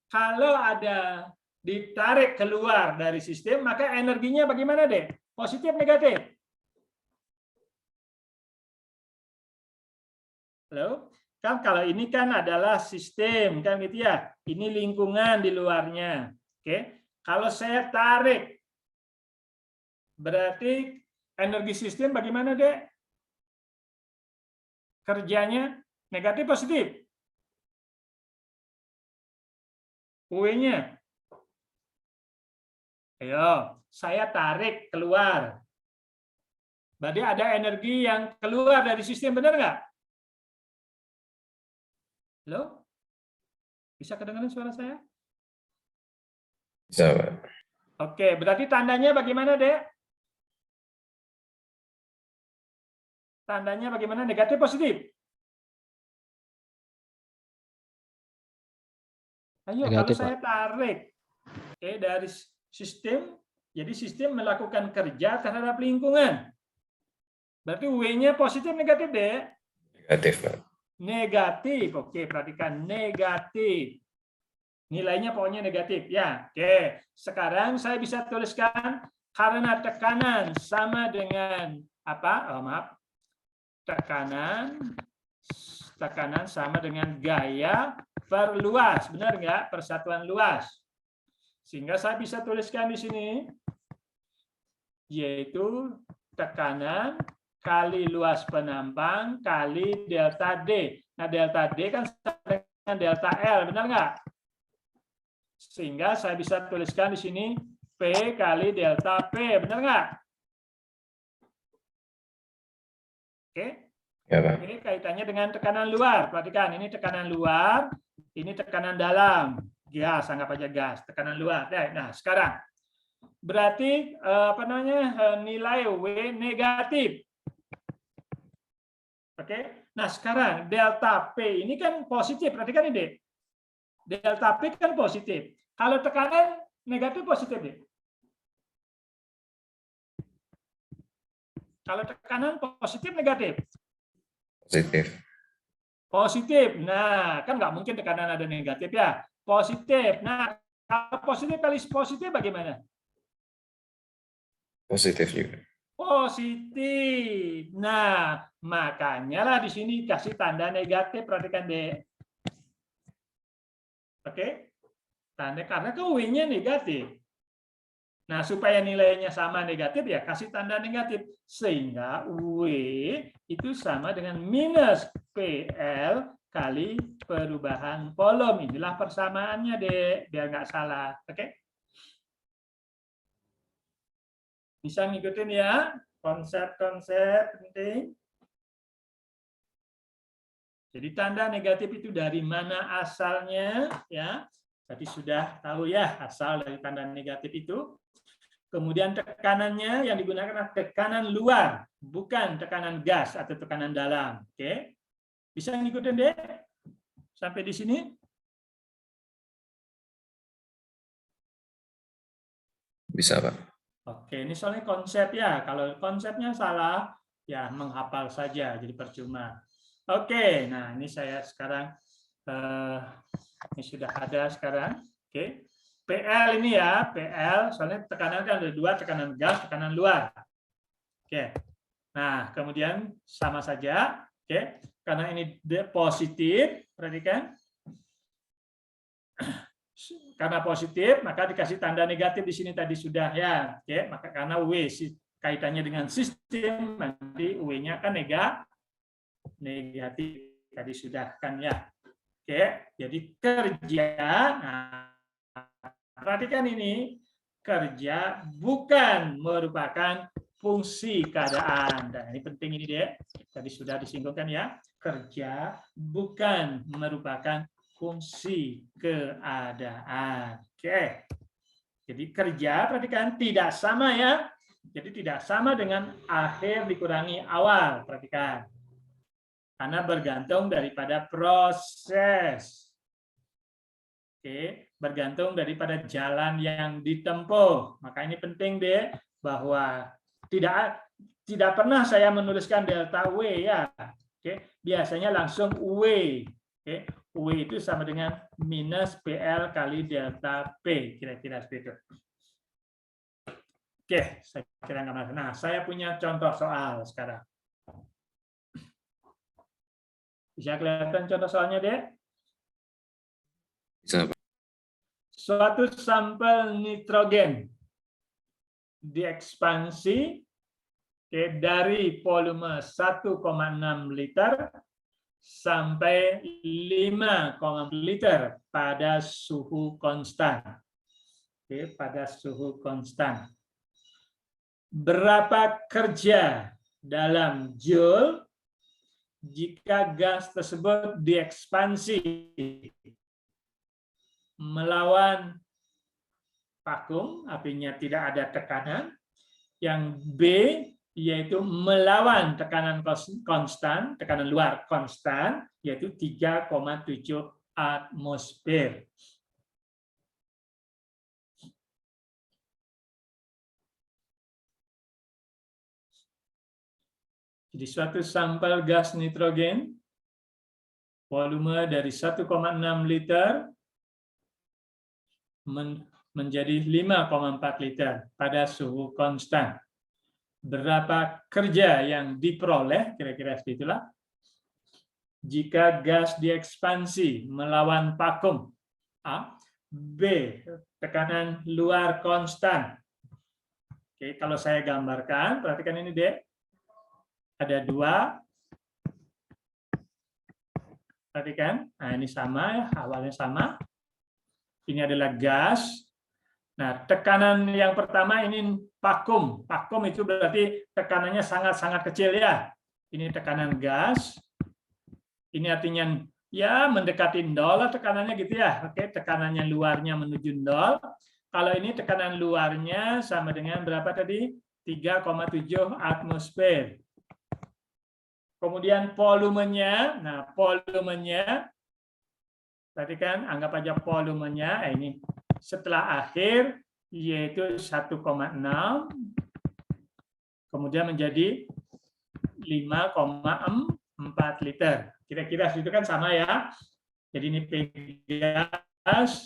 kalau ada ditarik keluar dari sistem, maka energinya bagaimana, Dek? Positif, negatif? Halo? Kan kalau ini kan adalah sistem, kan gitu ya. Ini lingkungan di luarnya. Oke. Kalau saya tarik, berarti energi sistem bagaimana, Dek? Kerjanya negatif, positif? W-nya? Ayo, saya tarik keluar. Berarti ada energi yang keluar dari sistem, benar nggak? Halo? Bisa kedengaran suara saya? Bisa, Pak. Oke, berarti tandanya bagaimana, Dek? Tandanya bagaimana? Negatif, positif? Ayo, kalau Negatif, saya tarik dari sistem, jadi sistem melakukan kerja terhadap lingkungan. Berarti W-nya positif, negatif, Dek? Negatif, Pak. Negatif. Oke, perhatikan negatif. Nilainya pokoknya negatif. Ya, oke. Sekarang saya bisa tuliskan karena tekanan sama dengan apa? Oh, maaf. Tekanan sama dengan gaya per luas. Benar nggak? Persatuan luas. Sehingga saya bisa tuliskan di sini, yaitu tekanan kali luas penampang kali delta D. Nah, delta D kan sama dengan delta L, benar nggak? Sehingga saya bisa tuliskan di sini P kali delta P, benar nggak? Oke. Ya, Pak. Ini kaitannya dengan tekanan luar. Perhatikan, ini tekanan luar, ini tekanan dalam. Gas, anggap aja gas, tekanan luar. Nah, sekarang berarti nilai W negatif. Oke. Nah, sekarang delta P ini kan positif. Perhatikan ini, delta P kan positif. Kalau tekanan negatif, positif, Dek. Kalau tekanan positif, negatif? Positif. Positif. Nah, kan nggak mungkin tekanan ada negatif ya. Positif. Nah, kalau positif kali positif bagaimana? Positif juga. Positif. Nah, makanya lah di sini kasih tanda negatif. Perhatikan, Dek. Oke. Tanda karena W-nya negatif. Nah, supaya nilainya sama negatif ya kasih tanda negatif. Sehingga W itu sama dengan minus PL kali perubahan volume. Inilah persamaannya, Dek, biar nggak salah. Oke? Bisa ngikutin ya konsep-konsep penting. Jadi tanda negatif itu dari mana asalnya ya. Tadi sudah tahu ya asal dari tanda negatif itu. Kemudian tekanannya yang digunakan adalah tekanan luar, bukan tekanan gas atau tekanan dalam. Oke. Bisa ngikutin deh sampai di sini? Bisa, Pak. Oke, ini soalnya konsep ya. Kalau konsepnya salah, ya menghafal saja, jadi percuma. Oke, nah ini saya sekarang ini sudah ada sekarang. Oke. PL ini ya, PL, soalnya tekanan kan ada dua, tekanan gas, tekanan luar. Oke. Nah, kemudian sama saja, oke. Karena ini positif, perhatikan. Karena positif, maka dikasih tanda negatif di sini tadi sudah ya. Oke, maka karena W kaitannya dengan sistem, nanti W-nya kan negatif tadi sudah kan ya. Oke, jadi kerja. Nah, perhatikan ini, kerja bukan merupakan fungsi keadaan. Dan ini penting ini deh, tadi sudah disinggungkan ya. Kerja bukan merupakan fungsi keadaan. Oke. Jadi kerja, perhatikan, tidak sama ya. Jadi tidak sama dengan akhir dikurangi awal, perhatikan. Karena bergantung daripada proses. Oke, bergantung daripada jalan yang ditempuh. Maka ini penting deh bahwa tidak pernah saya menuliskan delta W ya. Oke, biasanya langsung W. Oke, W itu sama dengan minus PL kali delta P, kira-kira seperti itu. Oke, saya kira nggak masalah. Nah, saya punya contoh soal sekarang. Bisa kelihatan contoh soalnya deh? Bisa, Pak. Suatu sampel nitrogen diekspansi dari volume 1,6 liter sampai 5,4 liter pada suhu konstan. Oke, pada suhu konstan. Berapa kerja dalam joule jika gas tersebut diekspansi melawan vakum, artinya tidak ada tekanan. Yang B yaitu melawan tekanan konstan, tekanan luar konstan, yaitu 3,7 atmosfer. Jadi suatu sampel gas nitrogen, volume dari 1,6 liter menjadi 5,4 liter pada suhu konstan. Berapa kerja yang diperoleh, kira-kira seperti itulah, jika gas diekspansi melawan vakum. A. B. Tekanan luar konstan. Oke, kalau saya gambarkan, perhatikan ini deh. Ada dua. Perhatikan, nah ini sama ya, awalnya sama. Ini adalah gas. Nah, tekanan yang pertama ini vakum. Vakum itu berarti tekanannya sangat-sangat kecil ya. Ini tekanan gas. Ini artinya ya mendekati nol lah tekanannya gitu ya. Oke, tekanannya luarnya menuju nol. Kalau ini tekanan luarnya sama dengan berapa tadi? 3,7 atmosfer. Kemudian volumenya. Nah, volumenya perhatikan, anggap aja volumenya ini setelah akhir yaitu 1,6 kemudian menjadi 5,4 liter. Kira-kira itu kan sama ya. Jadi ini gas,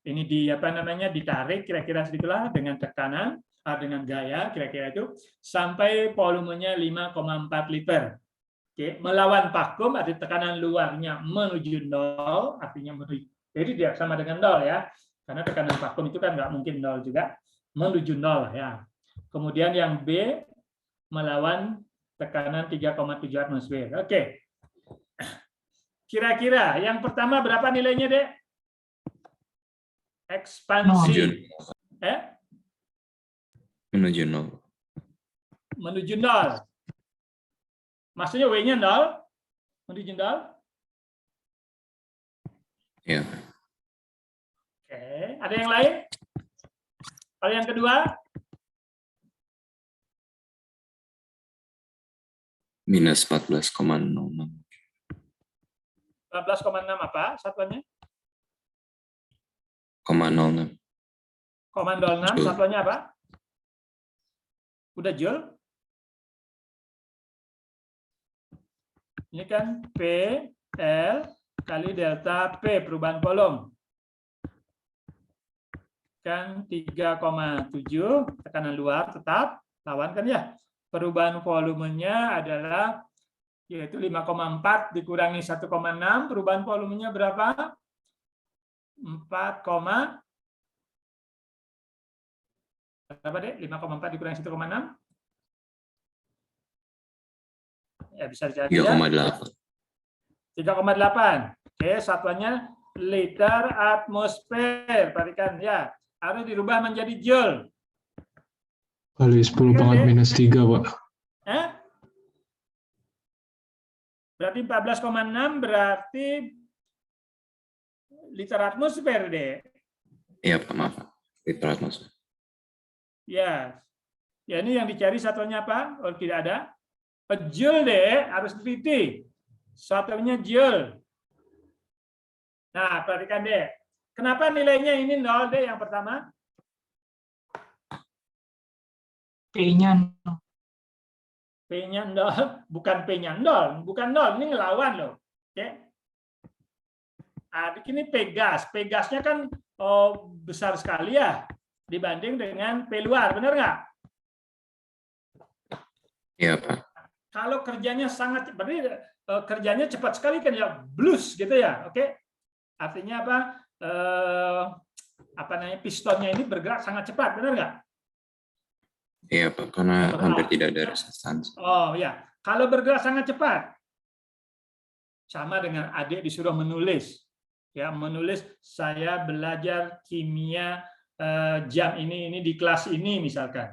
ini ditarik kira-kira segitulah dengan tekanan dengan gaya kira-kira itu sampai volumenya 5,4 liter. Oke, melawan vakum arti tekanan luarnya menuju nol, artinya Jadi tidak sama dengan 0 ya. Karena tekanan vakum itu kan nggak mungkin 0 juga. Menuju 0 ya. Kemudian yang B melawan tekanan 3,7 atmosfer. Oke. Kira-kira yang pertama berapa nilainya, Dek? Ekspansi. Menuju 0. Menuju 0. Maksudnya W-nya 0? Menuju 0? Iya. Oke. Ada yang lain? Kalau yang kedua? Minus 14,06. 14,6 apa satuannya? 0,06. 0,06 Joule. satuannya apa? Udah Joule? Ini kan P, L, kali delta P, perubahan volume. Kan 3,7, tekanan luar tetap, lawan kan ya. Perubahan volumenya adalah yaitu 5,4 dikurangi 1,6, perubahan volumenya berapa? 4, berapa deh? 5,4 dikurangi 1,6? Ya bisa dicari ya. 3,8. 3,8. Oke, satuannya liter atmosfer. Perhatikan ya, harus dirubah menjadi joule. Kali 10 pangkat minus 3, Pak. Berarti 14,6 berarti liter atmosfer deh. Iya, Pak, maaf. Liter atmosfer. Ya. Ya, ini yang dicari satuannya apa? Oh, tidak ada. Joule deh, harus teliti. Satuannya joule. Nah, perhatikan deh. Kenapa nilainya ini 0 deh yang pertama? P-nya P-nya 0, bukan P-nya 0, bukan 0, ini ngelawan loh. Oke. Nah, di sini P gas. P gasnya kan besar sekali ya dibanding dengan P luar, benar nggak? Iya, Pak. Kalau kerjanya sangat, berarti kerjanya cepat sekali kan ya, blus gitu ya, oke? Artinya apa? Apa namanya, pistonnya ini bergerak sangat cepat, benar nggak? Iya, Pak, karena hampir tidak ada resistansi. Oh ya, kalau bergerak sangat cepat, sama dengan adik disuruh menulis, ya menulis saya belajar kimia jam ini di kelas ini misalkan,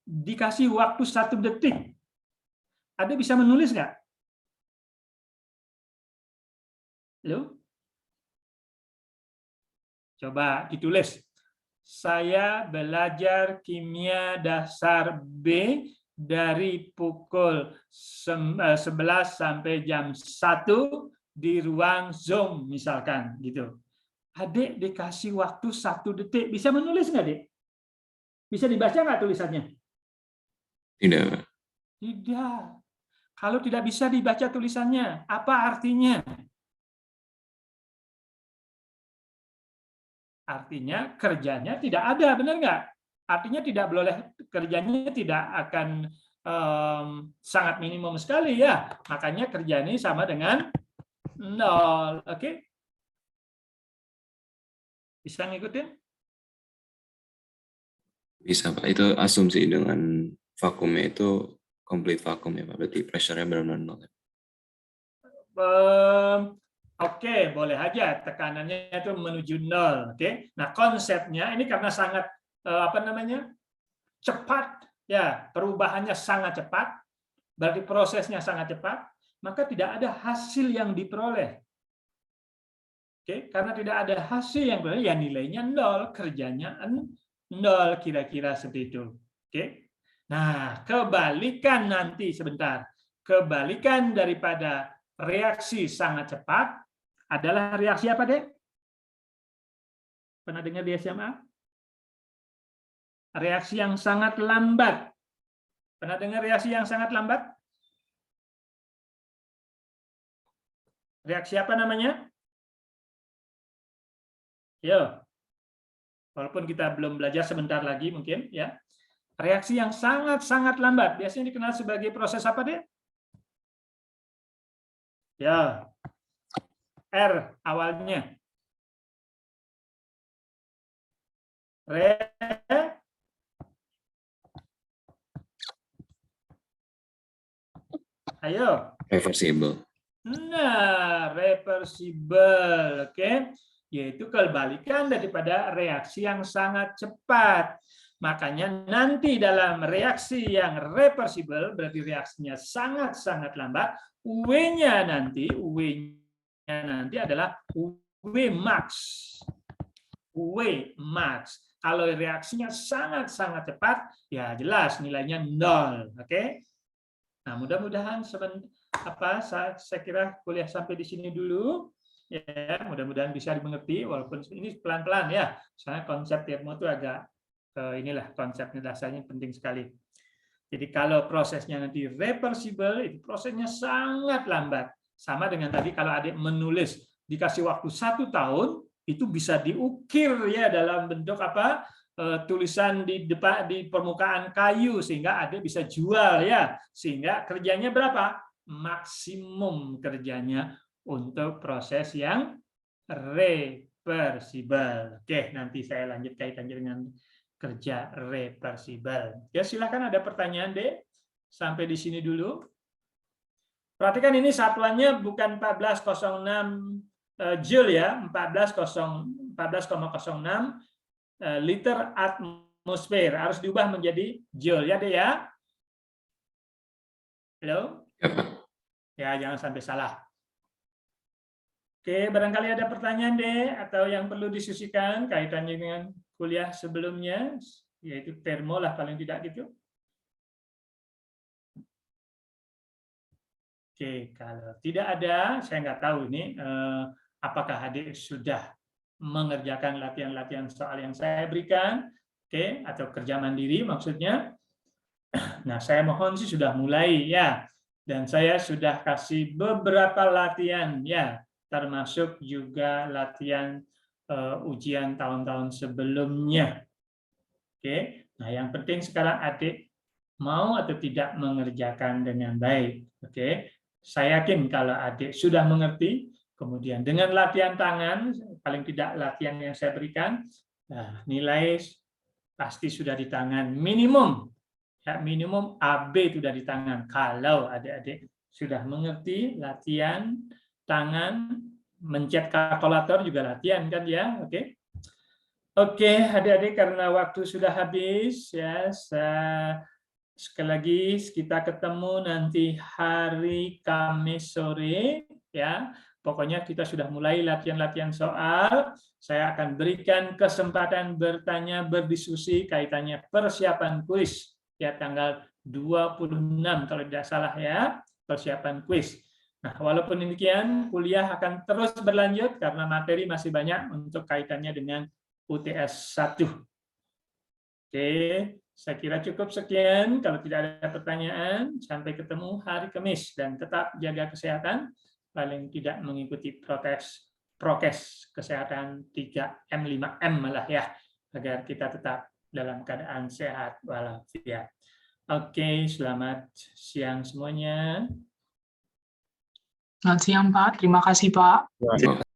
dikasih waktu 1 detik, adik bisa menulis nggak? Halo? Coba ditulis. Saya belajar kimia dasar B dari pukul 11 sampai jam 1 di ruang Zoom misalkan gitu. Adik dikasih waktu 1 detik, bisa menulis nggak, Dek? Bisa dibaca nggak tulisannya? Tidak, Pak. Tidak. Kalau tidak bisa dibaca tulisannya, apa artinya? Artinya kerjanya tidak ada, benar nggak? Artinya tidak boleh, kerjanya tidak akan sangat minimum sekali ya. Makanya kerja ini sama dengan 0. Oke? Bisa ngikutin? Bisa, Pak. Itu asumsi dengan vakumnya itu complete vakum ya, Pak. Berarti pressure-nya benar-benar 0. Oke, boleh aja tekanannya itu menuju 0. Oke. Nah, konsepnya ini karena sangat apa namanya? Cepat ya, perubahannya sangat cepat, berarti prosesnya sangat cepat, maka tidak ada hasil yang diperoleh. Oke, karena tidak ada hasil yang diperoleh, ya nilainya 0, kerjanya 0 kira-kira seperti itu. Oke. Nah, kebalikan nanti sebentar. Kebalikan daripada reaksi sangat cepat adalah reaksi apa, Dek? Pernah dengar di SMA? Reaksi yang sangat lambat. Pernah dengar reaksi yang sangat lambat? Reaksi apa namanya? Yo. Walaupun kita belum belajar, sebentar lagi mungkin ya. Reaksi yang sangat-sangat lambat biasanya dikenal sebagai proses apa, Dek? Ya. R awalnya. Ayo. Reversible. Nah, reversible, oke, yaitu kebalikan daripada reaksi yang sangat cepat. Makanya nanti dalam reaksi yang reversible berarti reaksinya sangat-sangat lambat. U-nya nanti adalah UW max. UW max. Kalau reaksinya sangat-sangat cepat, ya jelas nilainya 0, oke? Nah, mudah-mudahan saya kira kuliah sampai di sini dulu. Ya, mudah-mudahan bisa dimengerti walaupun ini pelan-pelan ya. Soalnya konsep termo itu agak inilah konsepnya, dasarnya penting sekali. Jadi kalau prosesnya nanti reversible, itu prosesnya sangat lambat. Sama dengan tadi kalau adik menulis dikasih waktu 1 tahun, itu bisa diukir ya dalam bentuk apa? Tulisan di depan di permukaan kayu sehingga adik bisa jual ya. Sehingga kerjanya berapa? Maksimum kerjanya untuk proses yang reversible. Oke, nanti saya lanjut kaitannya dengan kerja reversible. Ya, silakan ada pertanyaan, Dek. Sampai di sini dulu. Perhatikan ini satuannya bukan 1406 Joule ya, 14,06 liter atmosfer. Harus diubah menjadi Joule ya, Dek ya. Halo? Ya, jangan sampai salah. Oke, barangkali ada pertanyaan deh atau yang perlu diskusikan kaitannya dengan kuliah sebelumnya, yaitu termo lah paling tidak gitu. Oke, kalau tidak ada, saya nggak tahu ini apakah adik sudah mengerjakan latihan-latihan soal yang saya berikan, oke, atau kerja mandiri maksudnya. Nah, saya mohon sih sudah mulai ya. Dan saya sudah kasih beberapa latihan ya, termasuk juga latihan ujian tahun-tahun sebelumnya. Oke. Nah, yang penting sekarang adik mau atau tidak mengerjakan dengan baik. Oke. Saya yakin kalau adik sudah mengerti, kemudian dengan latihan tangan, paling tidak latihan yang saya berikan, nah, nilai pasti sudah di tangan minimum. Ya, minimum AB sudah di tangan. Kalau adik-adik sudah mengerti latihan tangan, mencet kalkulator juga latihan kan ya, oke? Oke, adik-adik karena waktu sudah habis ya, sekali lagi kita ketemu nanti hari Kamis sore ya. Pokoknya kita sudah mulai latihan-latihan soal. Saya akan berikan kesempatan bertanya, berdiskusi kaitannya persiapan kuis. Ya, tanggal 26 kalau tidak salah ya, persiapan kuis. Nah, walaupun demikian, kuliah akan terus berlanjut karena materi masih banyak untuk kaitannya dengan UTS 1. Oke, saya kira cukup sekian. Kalau tidak ada pertanyaan, sampai ketemu hari Kamis. Dan tetap jaga kesehatan, paling tidak mengikuti prokes kesehatan 3M, 5M malah ya, agar kita tetap dalam keadaan sehat walafiat. Oke, selamat siang semuanya. Selamat siang, Pak. Terima kasih, Pak.